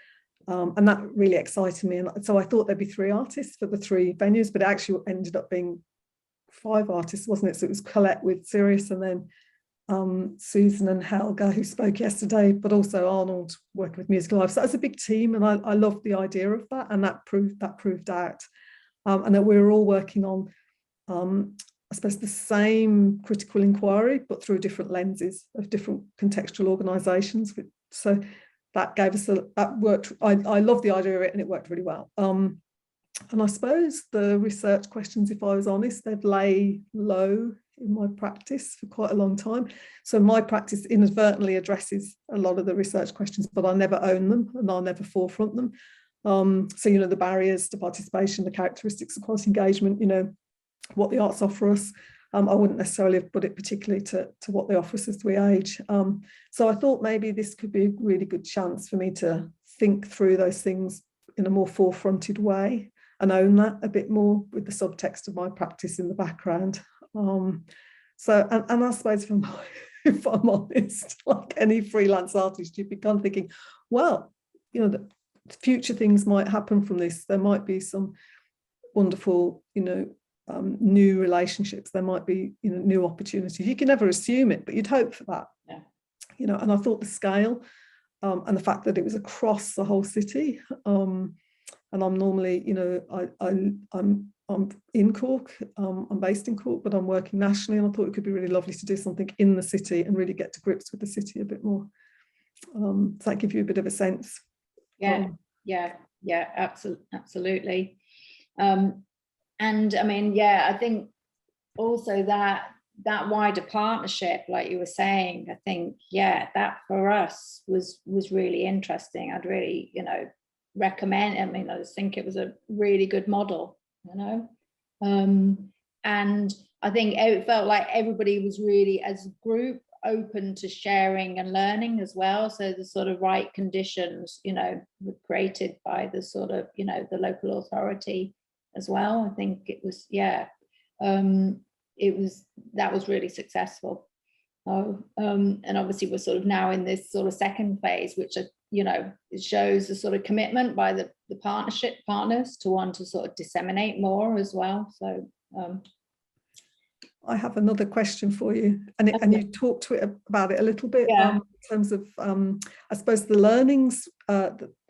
[SPEAKER 4] and that really excited me. And so I thought there'd be 3 artists for the 3 venues, but it actually ended up being 5 artists, wasn't it? So it was Colette with Sirius, and then Susan and Helga, who spoke yesterday, but also Arnold working with MusicAlive. So that was a big team, and I loved the idea of that, and that proved out, and that we were all working on, I suppose, the same critical inquiry, but through different lenses of different contextual organisations. So that gave us that worked. I love the idea of it, and it worked really well. And I suppose the research questions, if I was honest, they'd lay low in my practice for quite a long time. So my practice inadvertently addresses a lot of the research questions, but I never own them and I'll never forefront them. So, you know, the barriers to participation, the characteristics of quality engagement, you know, what the arts offer us. I wouldn't necessarily have put it particularly to what they offer us as we age. So I thought maybe this could be a really good chance for me to think through those things in a more forefronted way and own that a bit more with the subtext of my practice in the background. So, and I suppose if I'm honest, like any freelance artist, you'd be kind of thinking, well, you know, the future things might happen from this. There might be some wonderful, you know, new relationships. There might be, you know, new opportunities. You can never assume it, but you'd hope for that.
[SPEAKER 3] Yeah.
[SPEAKER 4] You know, and I thought the scale and the fact that it was across the whole city. And I'm normally, you know, I'm in Cork. I'm based in Cork, but I'm working nationally, and I thought it could be really lovely to do something in the city and really get to grips with the city a bit more. Does that give you a bit of a sense?
[SPEAKER 3] Yeah, absolutely. And I mean, yeah, I think also that wider partnership, like you were saying, I think, yeah, that for us was really interesting. I'd really, you know, recommend. I mean, I just think it was a really good model, you know. And I think it felt like everybody was really, as a group, open to sharing and learning as well. So the sort of right conditions, you know, were created by the sort of, you know, the local authority as well. I think it was, yeah, that was really successful. And obviously we're sort of now in this sort of second phase, which, you know, it shows the sort of commitment by the partnership partners to want to sort of disseminate more as well. So
[SPEAKER 4] I have another question for you, and you talked to it about it a little bit,
[SPEAKER 3] yeah.
[SPEAKER 4] In terms of, I suppose, the learnings.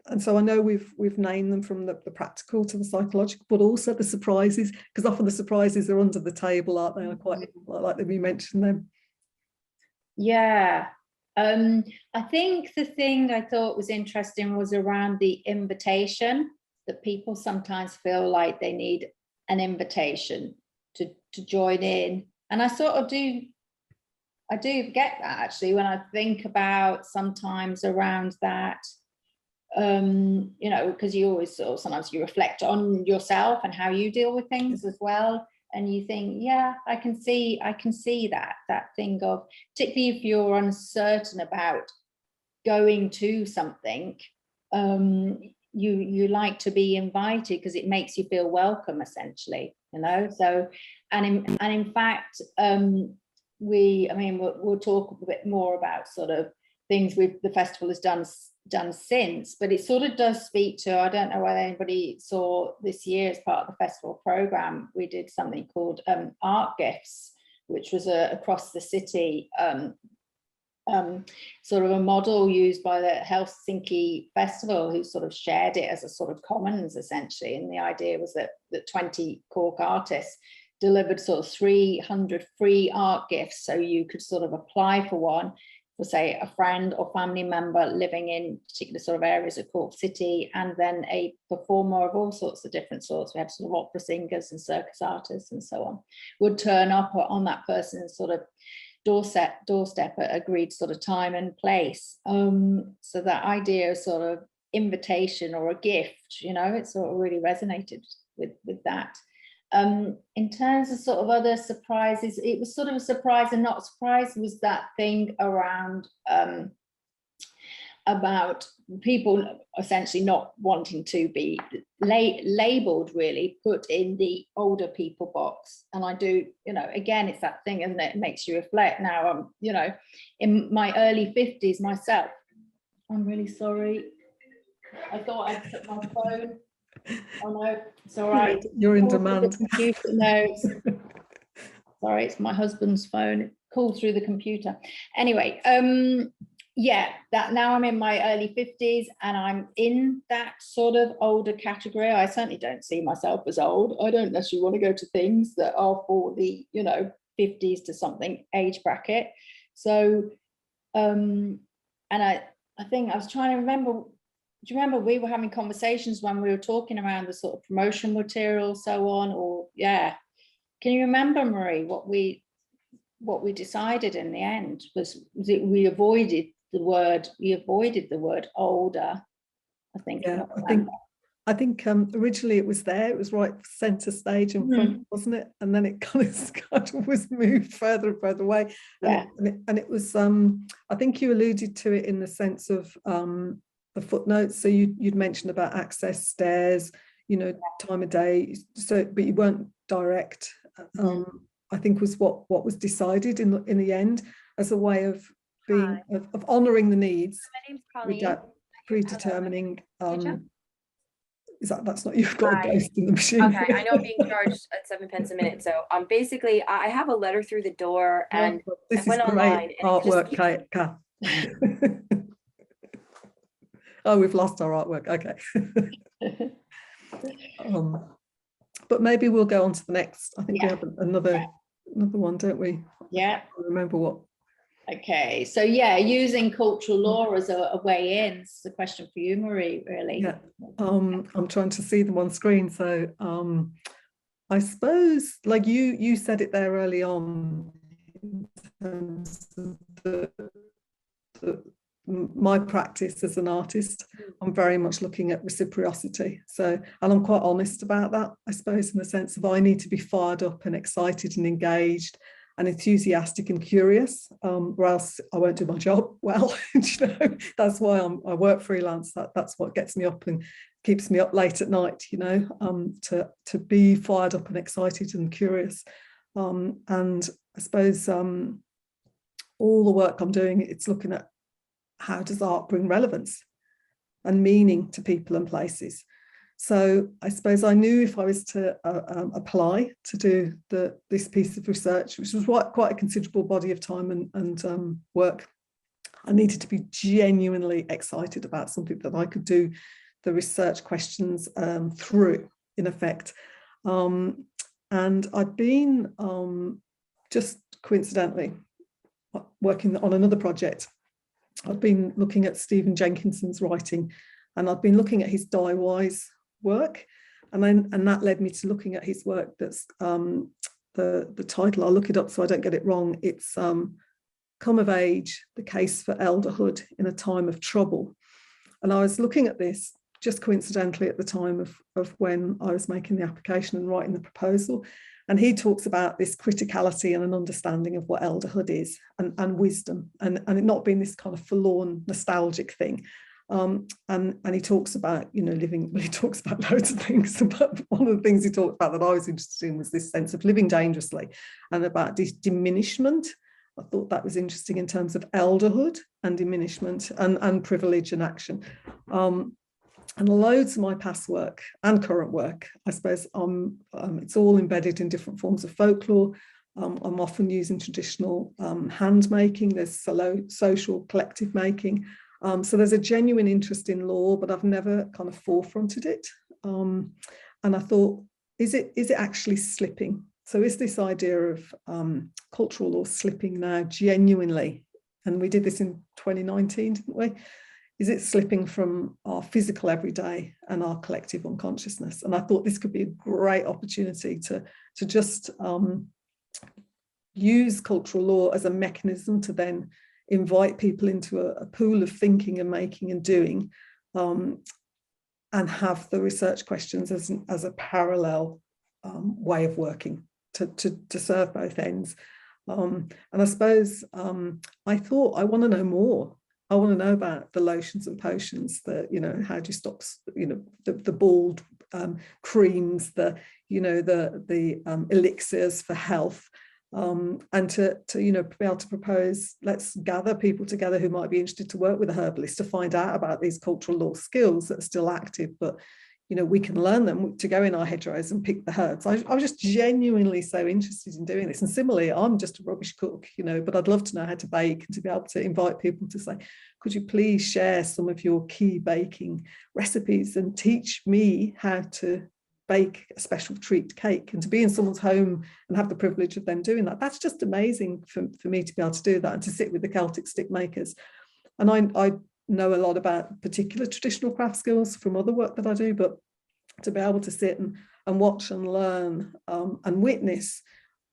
[SPEAKER 4] And so I know we've named them from the practical to the psychological, but also the surprises, because often the surprises are under the table, aren't they? I quite like that you mentioned them.
[SPEAKER 3] Yeah. I think the thing I thought was interesting was around the invitation, that people sometimes feel like they need an invitation to join in. And I sort of do get that, actually, when I think about sometimes around that, you know, because you always sort of, sometimes you reflect on yourself and how you deal with things as well. And you think, yeah, I can see that thing of, particularly if you're uncertain about going to something, you like to be invited because it makes you feel welcome, essentially, you know. So, and in fact, we'll talk a bit more about sort of things the festival has done since, but it sort of does speak to, I don't know whether anybody saw this year as part of the festival program, we did something called Art Gifts, which was across the city, sort of a model used by the Helsinki festival, who sort of shared it as a sort of commons, essentially. And the idea was that 20 Cork artists delivered sort of 300 free art gifts, so you could sort of apply for one for, say, a friend or family member living in particular sort of areas of Cork City, and then a performer of all sorts of different sorts. We had sort of opera singers and circus artists and so on, would turn up on that person's sort of doorstep at agreed sort of time and place. So that idea of sort of invitation or a gift, you know, it sort of really resonated with that. In terms of sort of other surprises, it was sort of a surprise and not a surprise, was that thing around about people essentially not wanting to be labelled, really, put in the older people box. And I do, you know, again, it's that thing, isn't it? It makes you reflect. Now, I'm, you know, in my early 50s myself. I'm really sorry. I thought I'd put my phone. Oh no, it's all right.
[SPEAKER 4] You're in demand.
[SPEAKER 3] No, sorry, it's my husband's phone. It called through the computer. Anyway, yeah, that now I'm in my early 50s and I'm in that sort of older category. I certainly don't see myself as old. I don't necessarily want to go to things that are for the, you know, 50s to something age bracket. So, and I think I was trying to remember. Do you remember we were having conversations when we were talking around the sort of promotion material, so on, or yeah? Can you remember, Marie, what we what we decided in the end was that we avoided the word older, I think.
[SPEAKER 4] Yeah, I think originally it was there, it was right centre stage in front, wasn't it? And then it kind of was moved further and further away. And it was, I think you alluded to it in the sense of the footnotes. So you'd mentioned about access, stairs, time of day. So, but you weren't direct. I think was what was decided in the end as a way of being of honouring the needs without predetermining. That's not, you've got a ghost in the machine.
[SPEAKER 5] Okay, I know I'm being charged at 7 pence a minute. So basically I have a letter through the door, and
[SPEAKER 4] this
[SPEAKER 5] I went
[SPEAKER 4] is
[SPEAKER 5] online
[SPEAKER 4] great artwork, Kath. Oh, we've lost our artwork. Okay. But maybe we'll go on to the next. I think we have another one, don't we?
[SPEAKER 3] Yeah.
[SPEAKER 4] I can't remember what.
[SPEAKER 3] Okay, so using cultural law as a way in. It's a question for you, Marie, really.
[SPEAKER 4] Yeah, I'm trying to see them on screen. So I suppose, like you said it there early on, in terms of my practice as an artist, I'm very much looking at reciprocity. So, and I'm quite honest about that, I suppose, in the sense of I need to be fired up and excited and engaged and enthusiastic and curious, or else I won't do my job well. That's why I work freelance. That's what gets me up and keeps me up late at night. To be fired up and excited and curious. And I suppose all the work I'm doing, it's looking at how does art bring relevance and meaning to people and places. So I suppose I knew if I was to apply to do this piece of research, which was quite a considerable body of time and work, I needed to be genuinely excited about something that I could do the research questions through, in effect. And I'd been just coincidentally working on another project. I've been looking at Stephen Jenkinson's writing, and I've been looking at his Die Wise work, and that led me to looking at his work. That's the title, I'll look it up so I don't get it wrong. It's Come of Age, the Case for Elderhood in a Time of Trouble. And I was looking at this just coincidentally at the time of when I was making the application and writing the proposal. And he talks about this criticality and an understanding of what elderhood is and wisdom, and it not being this kind of forlorn, nostalgic thing. And he talks about, living, well, he talks about loads of things, but one of the things he talked about that I was interested in was this sense of living dangerously and about this diminishment. I thought that was interesting in terms of elderhood and diminishment and privilege and action. And loads of my past work and current work, I suppose, it's all embedded in different forms of folklore. I'm often using traditional hand making. There's social collective making. So there's a genuine interest in law, but I've never kind of forefronted it. And I thought, is it actually slipping? So is this idea of cultural law slipping now genuinely? And we did this in 2019, didn't we? Is it slipping from our physical everyday and our collective unconsciousness? And I thought this could be a great opportunity to just use cultural law as a mechanism to then invite people into a pool of thinking and making and doing, and have the research questions as a parallel way of working to serve both ends. And I suppose I thought I want to know more. I want to know about the lotions and potions, how do you stop, the bald creams, the elixirs for health, and to be able to propose, let's gather people together who might be interested to work with a herbalist to find out about these cultural law skills that are still active, but we can learn them, to go in our hedgerows and pick the herbs. I was just genuinely so interested in doing this. And similarly, I'm just a rubbish cook, but I'd love to know how to bake and to be able to invite people to say, could you please share some of your key baking recipes and teach me how to bake a special treat cake, and to be in someone's home and have the privilege of them doing that. That's just amazing for me to be able to do that and to sit with the Celtic stick makers. And I know a lot about particular traditional craft skills from other work that I do, but to be able to sit and watch and learn and witness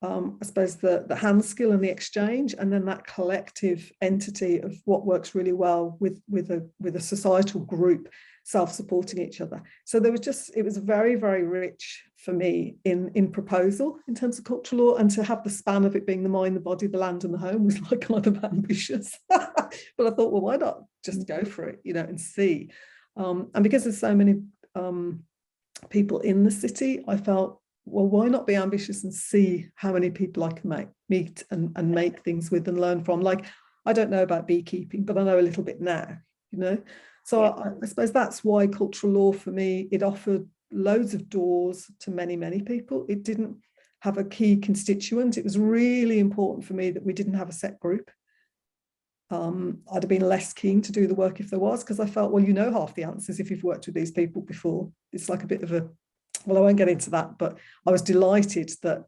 [SPEAKER 4] I suppose the hand skill and the exchange, and then that collective entity of what works really well with a societal group self-supporting each other. So it was very, very rich for me in proposal in terms of cultural law, and to have the span of it being the mind, the body, the land and the home was like kind of ambitious. But I thought, well, why not just go for it, and see. And because there's so many people in the city, I felt, well, why not be ambitious and see how many people I can meet and make things with and learn from. Like, I don't know about beekeeping, but I know a little bit now, So I suppose that's why cultural law for me, it offered loads of doors to many, many people. It didn't have a key constituent. It was really important for me that we didn't have a set group. I'd have been less keen to do the work if there was, because I felt, well, half the answers if you've worked with these people before. It's like a bit of a, well, I won't get into that, but I was delighted that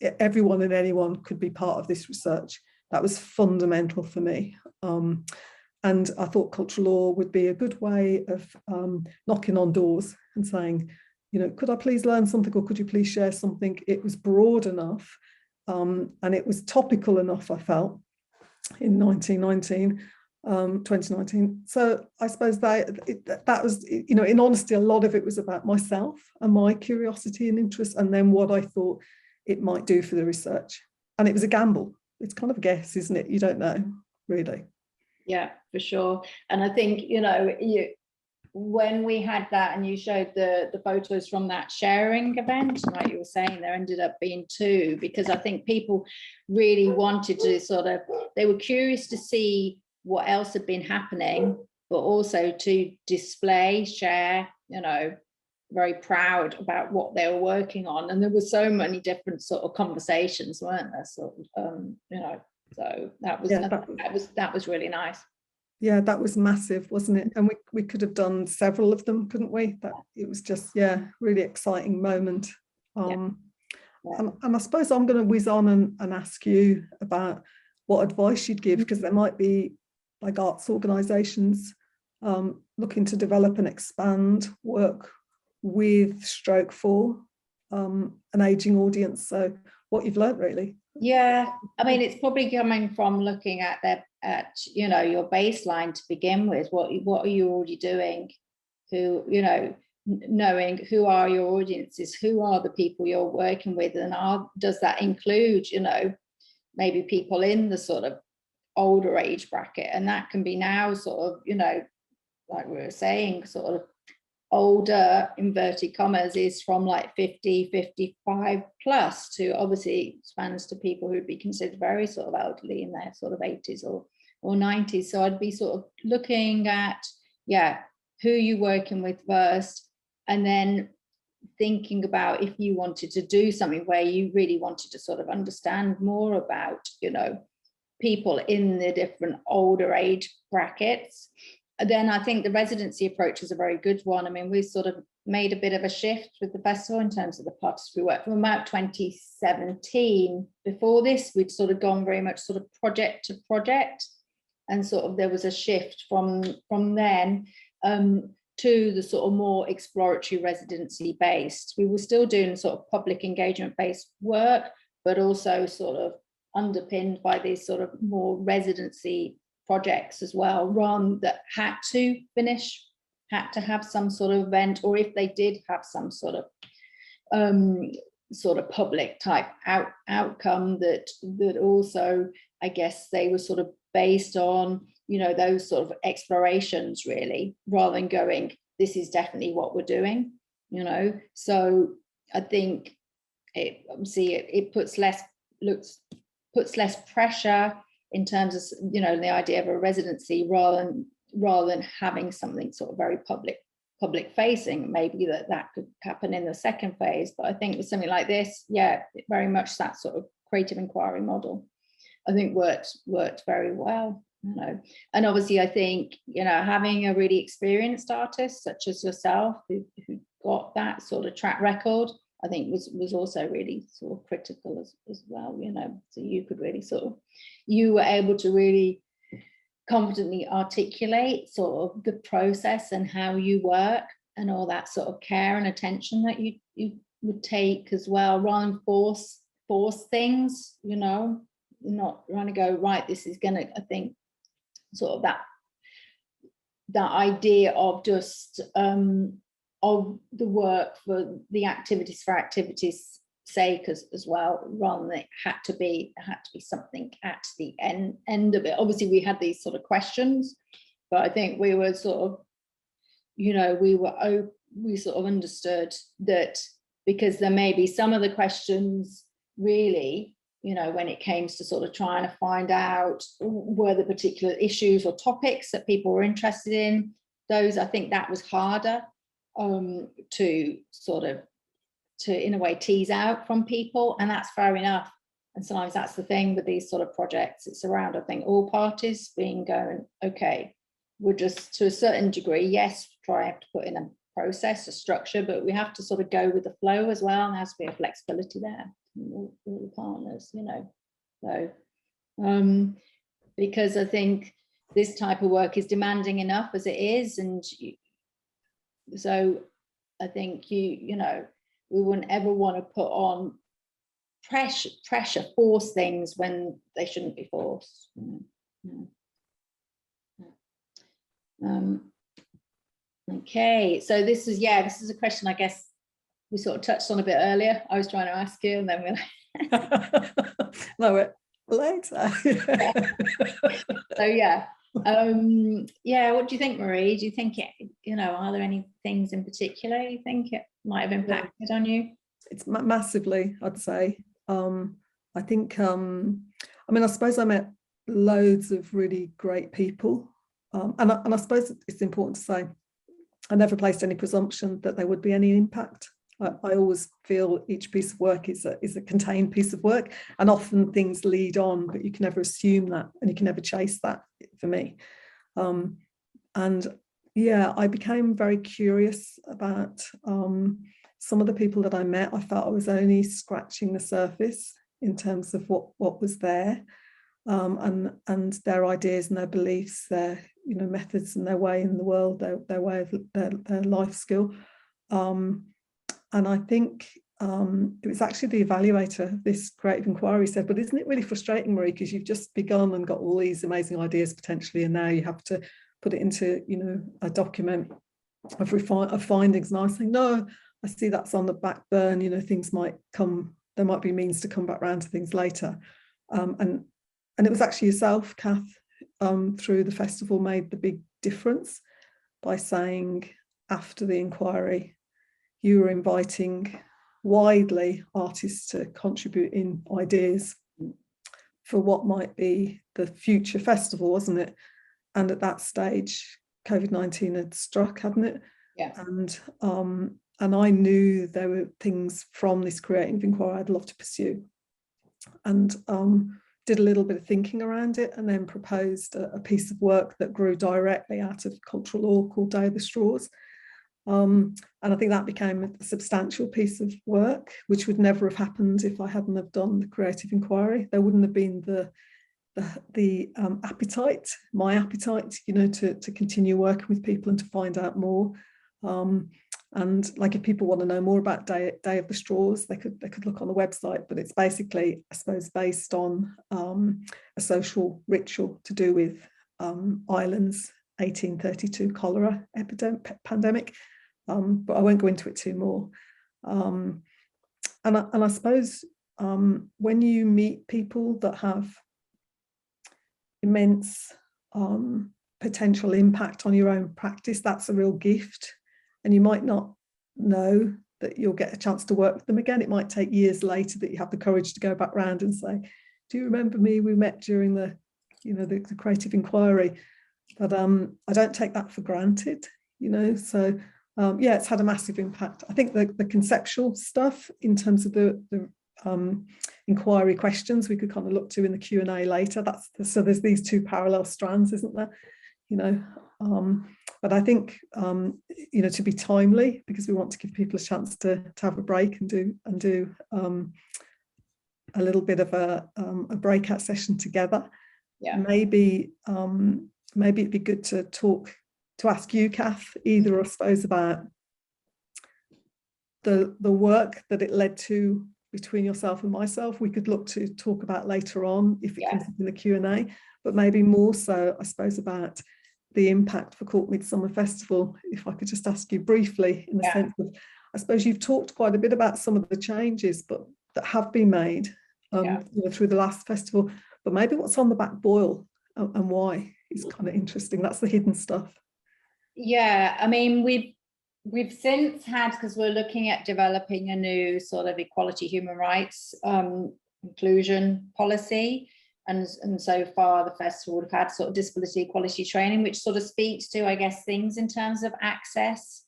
[SPEAKER 4] everyone and anyone could be part of this research. That was fundamental for me. And I thought cultural law would be a good way of knocking on doors and saying, could I please learn something, or could you please share something? It was broad enough, and it was topical enough, I felt, in 2019. So I suppose that was, in honesty, a lot of it was about myself and my curiosity and interest, and then what I thought it might do for the research. And it was a gamble. It's kind of a guess, isn't it? You don't know, really.
[SPEAKER 3] Yeah, for sure. And I think, when we had that and you showed the photos from that sharing event, like you were saying, there ended up being 2, because I think people really wanted to they were curious to see what else had been happening, but also to display, share, very proud about what they were working on. And there were so many different sort of conversations, weren't there? So that was really nice.
[SPEAKER 4] Yeah, that was massive, wasn't it? And we could have done several of them, couldn't we? It was just, really exciting moment. And I suppose I'm going to whiz on and ask you about what advice you'd give, because there might be like arts organisations looking to develop and expand work with stroke for an ageing audience. So what you've learnt, really.
[SPEAKER 3] Yeah, I mean, it's probably coming from looking at your baseline to begin with. What are you already doing? Who, knowing who are your audiences, who are the people you're working with, and does that include, maybe people in the sort of older age bracket? And that can be now sort of, like we were saying, sort of older, inverted commas, is from like 50, 55 plus, to obviously expands to people who'd be considered very sort of elderly in their sort of 80s or 90s. So I'd be sort of looking at, who you're working with first, and then thinking about if you wanted to do something where you really wanted to sort of understand more about, people in the different older age brackets. Then I think the residency approach is a very good one. I mean, we sort of made a bit of a shift with the festival in terms of the participants we worked from about 2017. Before this, we'd sort of gone very much sort of project to project, and sort of there was a shift from then to the sort of more exploratory residency based. We were still doing sort of public engagement based work, but also sort of underpinned by these sort of more residency projects as well, run that had to have some sort of event, or if they did have some sort of public type outcome that also, I guess, they were sort of based on, those sort of explorations, really, rather than going, this is definitely what we're doing, So I think it puts less pressure in terms of, the idea of a residency, rather than having something sort of very public facing. Maybe that could happen in the second phase, but I think with something like this, very much that sort of creative inquiry model, I think worked very well. And obviously I think, having a really experienced artist such as yourself who got that sort of track record, I think was also really sort of critical as well, so you could really you were able to really confidently articulate sort of the process and how you work, and all that sort of care and attention that you would take as well, rather than force force things, you know, not trying to go, right, this is gonna, I think sort of that idea of just of the work for the activities for activities sake as well, rather than it had to be something at the end of it. Obviously we had these sort of questions, but I think we were sort of, you know, we sort of understood that because there may be some of the questions really, you know, when it came to sort of trying to find out were the particular issues or topics that people were interested in, those, I think that was harder to sort of, to in a way tease out from people, and that's fair enough. And sometimes that's the thing with these sort of projects, it's around, I think, all parties being going, okay, we're just to a certain degree, yes, try to put in a process, a structure, but we have to sort of go with the flow as well, and there has to be a flexibility there, all the partners, you know. So because I think this type of work is demanding enough as it is, and so I think you know, we wouldn't ever want to put on pressure, force things when they shouldn't be forced. Okay, so this is a question I guess we sort of touched on a bit earlier. I was trying to ask you, and then we're
[SPEAKER 4] no, later.
[SPEAKER 3] So what do you think, Marie? Do you think it, you know, are there any things in particular you think it might have impacted on you?
[SPEAKER 4] It's massively, I'd say. I think I mean, I suppose I met loads of really great people, and I suppose it's important to say I never placed any presumption that there would be any impact. I always feel each piece of work is a contained piece of work, and often things lead on, but you can never assume that, and you can never chase that, for me. And yeah, I became very curious about some of the people that I met. I felt I was only scratching the surface in terms of what was there, and their ideas and their beliefs, their, you know, methods and their way in the world, their way of their life skill. And I think it was actually the evaluator of this Creative Enquiry said, but isn't it really frustrating, Marie, because you've just begun and got all these amazing ideas potentially, and now you have to put it into, you know, a document of findings. And I was saying, no, I see that's on the back burn, you know, things might come, there might be means to come back around to things later. And it was actually yourself, Kath, through the festival made the big difference by saying after the inquiry, you were inviting widely artists to contribute in ideas for what might be the future festival, wasn't it? And at that stage, COVID-19 had struck, hadn't it?
[SPEAKER 3] Yeah.
[SPEAKER 4] And I knew there were things from this Creative Enquiry I'd love to pursue, and did a little bit of thinking around it, and then proposed a piece of work that grew directly out of cultural law called Day of the Straws. And I think that became a substantial piece of work, which would never have happened if I hadn't have done the Creative Enquiry. There wouldn't have been the appetite, my appetite, you know, to continue working with people and to find out more. And like, if people want to know more about Day of the Straws, they could look on the website. But it's basically, I suppose, based on a social ritual to do with Ireland's 1832 cholera pandemic. But I won't go into it too more. And I suppose when you meet people that have immense potential impact on your own practice, that's a real gift. And you might not know that you'll get a chance to work with them again. It might take years later that you have the courage to go back round and say, do you remember me? We met during the Creative Enquiry. But I don't take that for granted, you know. So yeah, it's had a massive impact. I think the conceptual stuff in terms of the inquiry questions we could kind of look to in the Q&A later. So there's these two parallel strands, isn't there? You know, but I think you know, to be timely, because we want to give people a chance to have a break and do a little bit of a breakout session together.
[SPEAKER 3] Yeah.
[SPEAKER 4] Maybe it'd be good to ask you, Kath, either, I suppose, about the work that it led to between yourself and myself we could look to talk about later on if it
[SPEAKER 3] Yeah.
[SPEAKER 4] comes up in the Q&A, but maybe more so, I suppose, about the impact for Cork Midsummer Festival. If I could just ask you briefly, in the
[SPEAKER 3] Yeah.
[SPEAKER 4] sense of, I suppose you've talked quite a bit about some of the changes that have been made through the last festival, but maybe what's on the back boil and why is kind of interesting. That's the hidden stuff.
[SPEAKER 3] Yeah, I mean, we've since had, because we're looking at developing a new sort of equality, human rights, inclusion policy. And so far the festival have had sort of disability equality training, which sort of speaks to, I guess, things in terms of access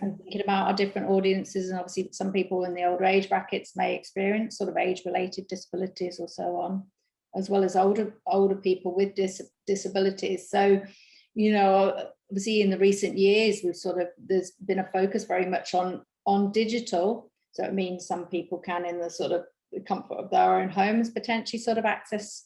[SPEAKER 3] and thinking about our different audiences. And obviously some people in the older age brackets may experience sort of age-related disabilities or so on, as well as older people with disabilities. So, you know, obviously in the recent years, there's been a focus very much on digital. So it means some people can, in the sort of the comfort of their own homes, potentially sort of access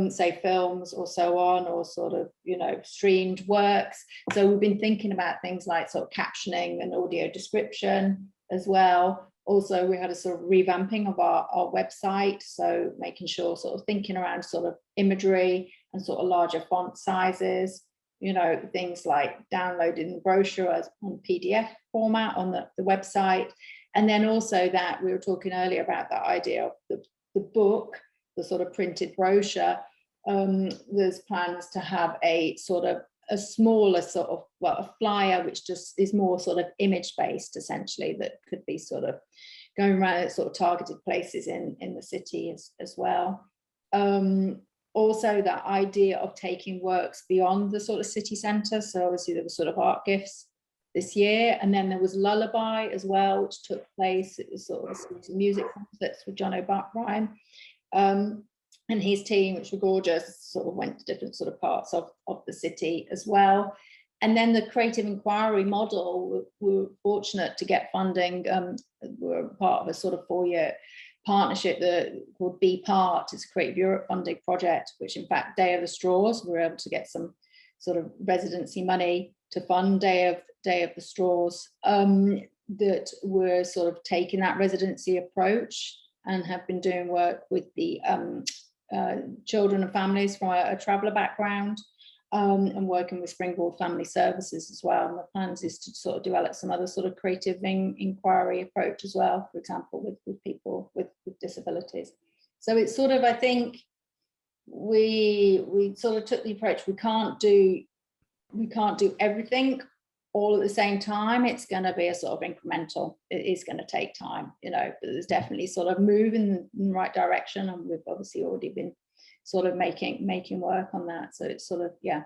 [SPEAKER 3] say films or so on, or sort of, you know, streamed works. So we've been thinking about things like sort of captioning and audio description as well. Also, we had a sort of revamping of our website, so making sure, sort of thinking around sort of imagery and sort of larger font sizes, you know, things like downloading the brochure as on PDF format on the website. And then also that we were talking earlier about that idea of the book, the sort of printed brochure. There's plans to have a sort of a smaller sort of, well, a flyer which just is more sort of image based, essentially, that could be sort of going around at sort of targeted places in the city as well. Also that idea of taking works beyond the sort of city centre. So obviously there was sort of art gifts this year, and then there was Lullaby as well, which took place. It was sort of some music concerts with John O'Brien and his team, which were gorgeous, sort of went to different sort of parts of the city as well. And then the Creative Enquiry model, we were fortunate to get funding. We're part of a sort of 4-year partnership called Be Part. It's a Creative Europe funding project, which in fact Day of the Straws, we were able to get some sort of residency money to fund Day of the Straws, that we're sort of taking that residency approach and have been doing work with the children and families from a traveller background, and working with Springboard Family Services as well. And the plans is to sort of develop some other sort of creative inquiry approach as well, for example, with people with disabilities. So it's sort of, I think we sort of took the approach, we can't do everything all at the same time. It's going to be a sort of incremental. It is going to take time, you know, but there's definitely sort of move in the right direction, and we've obviously already been sort of making work on that. So it's sort of, yeah,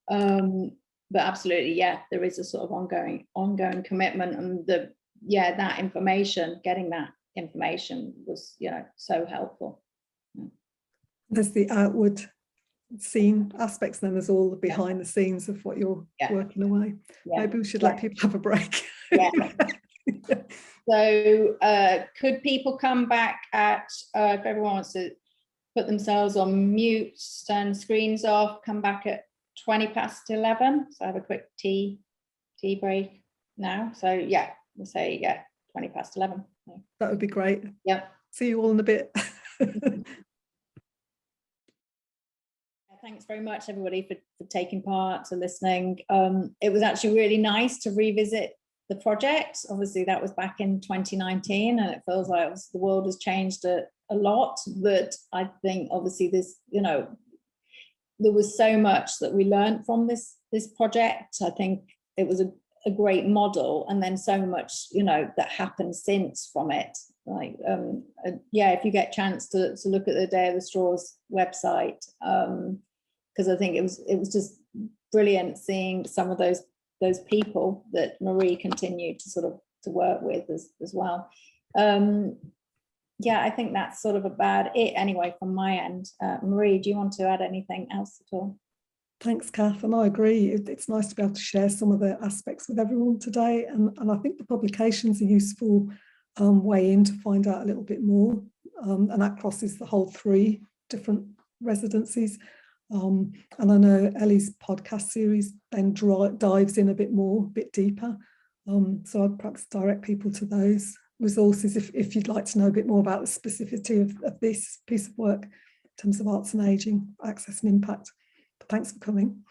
[SPEAKER 3] but absolutely, yeah, there is a sort of ongoing commitment, and that information, getting that information was, you know, so helpful.
[SPEAKER 4] There's the outward scene aspects, then there's all the behind the scenes of what you're working away. Maybe we should let people have a break.
[SPEAKER 3] So could people come back at if everyone wants to put themselves on mute, turn screens off, come back at 11:20. So have a quick tea break now. So yeah, we'll say 11:20.
[SPEAKER 4] That would be great.
[SPEAKER 3] Yeah,
[SPEAKER 4] see you all in a bit.
[SPEAKER 3] Thanks very much, everybody, for taking part and listening. It was actually really nice to revisit the project. Obviously, that was back in 2019, and it feels like the world has changed a lot. But I think, obviously, this, you know, there was so much that we learned from this project. I think it was a great model, and then so much, you know, that happened since from it. Like, if you get a chance to look at the Day of the Straws website, because I think it was just brilliant seeing some of those people that Marie continued to work with as well. I think that's sort of about it anyway from my end. Marie, do you want to add anything else at all?
[SPEAKER 4] Thanks, Kath, and I agree. It's nice to be able to share some of the aspects with everyone today, and I think the publication's a useful way in to find out a little bit more, and that crosses the whole 3 different residencies. And I know Ellie's podcast series then dives in a bit more, a bit deeper. So I'd perhaps direct people to those resources if you'd like to know a bit more about the specificity of this piece of work in terms of arts and ageing, access and impact. But thanks for coming.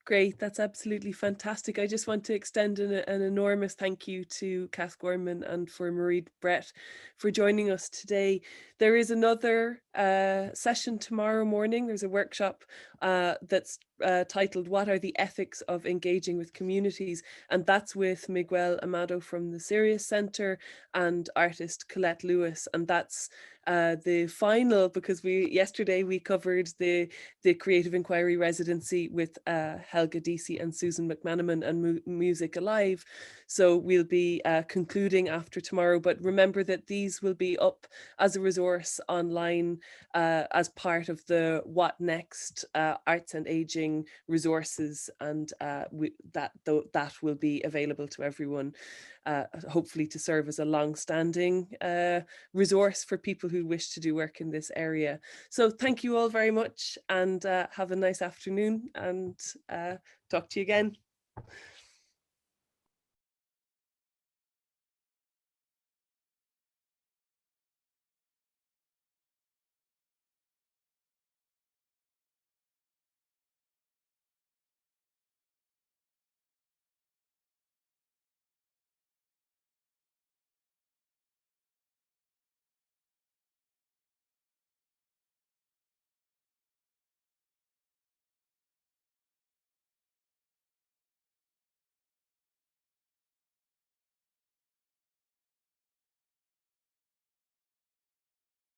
[SPEAKER 2] Great, that's absolutely fantastic. I just want to extend an enormous thank you to Kath Gorman and for Marie Brett for joining us today. There is another session tomorrow morning. There's a workshop that's titled "What are the ethics of engaging with communities?" and that's with Miguel Amado from the Sirius Centre and artist Colette Lewis, and that's the final, because yesterday we covered the Creative Enquiry residency with Helga, Deasy and Susan McManamon and MusicAlive. So we'll be concluding after tomorrow, but remember that these will be up as a resource online as part of the What Next Arts and Ageing resources, and that will be available to everyone, hopefully to serve as a long-standing resource for people who wish to do work in this area. So thank you all very much, and have a nice afternoon, and talk to you again.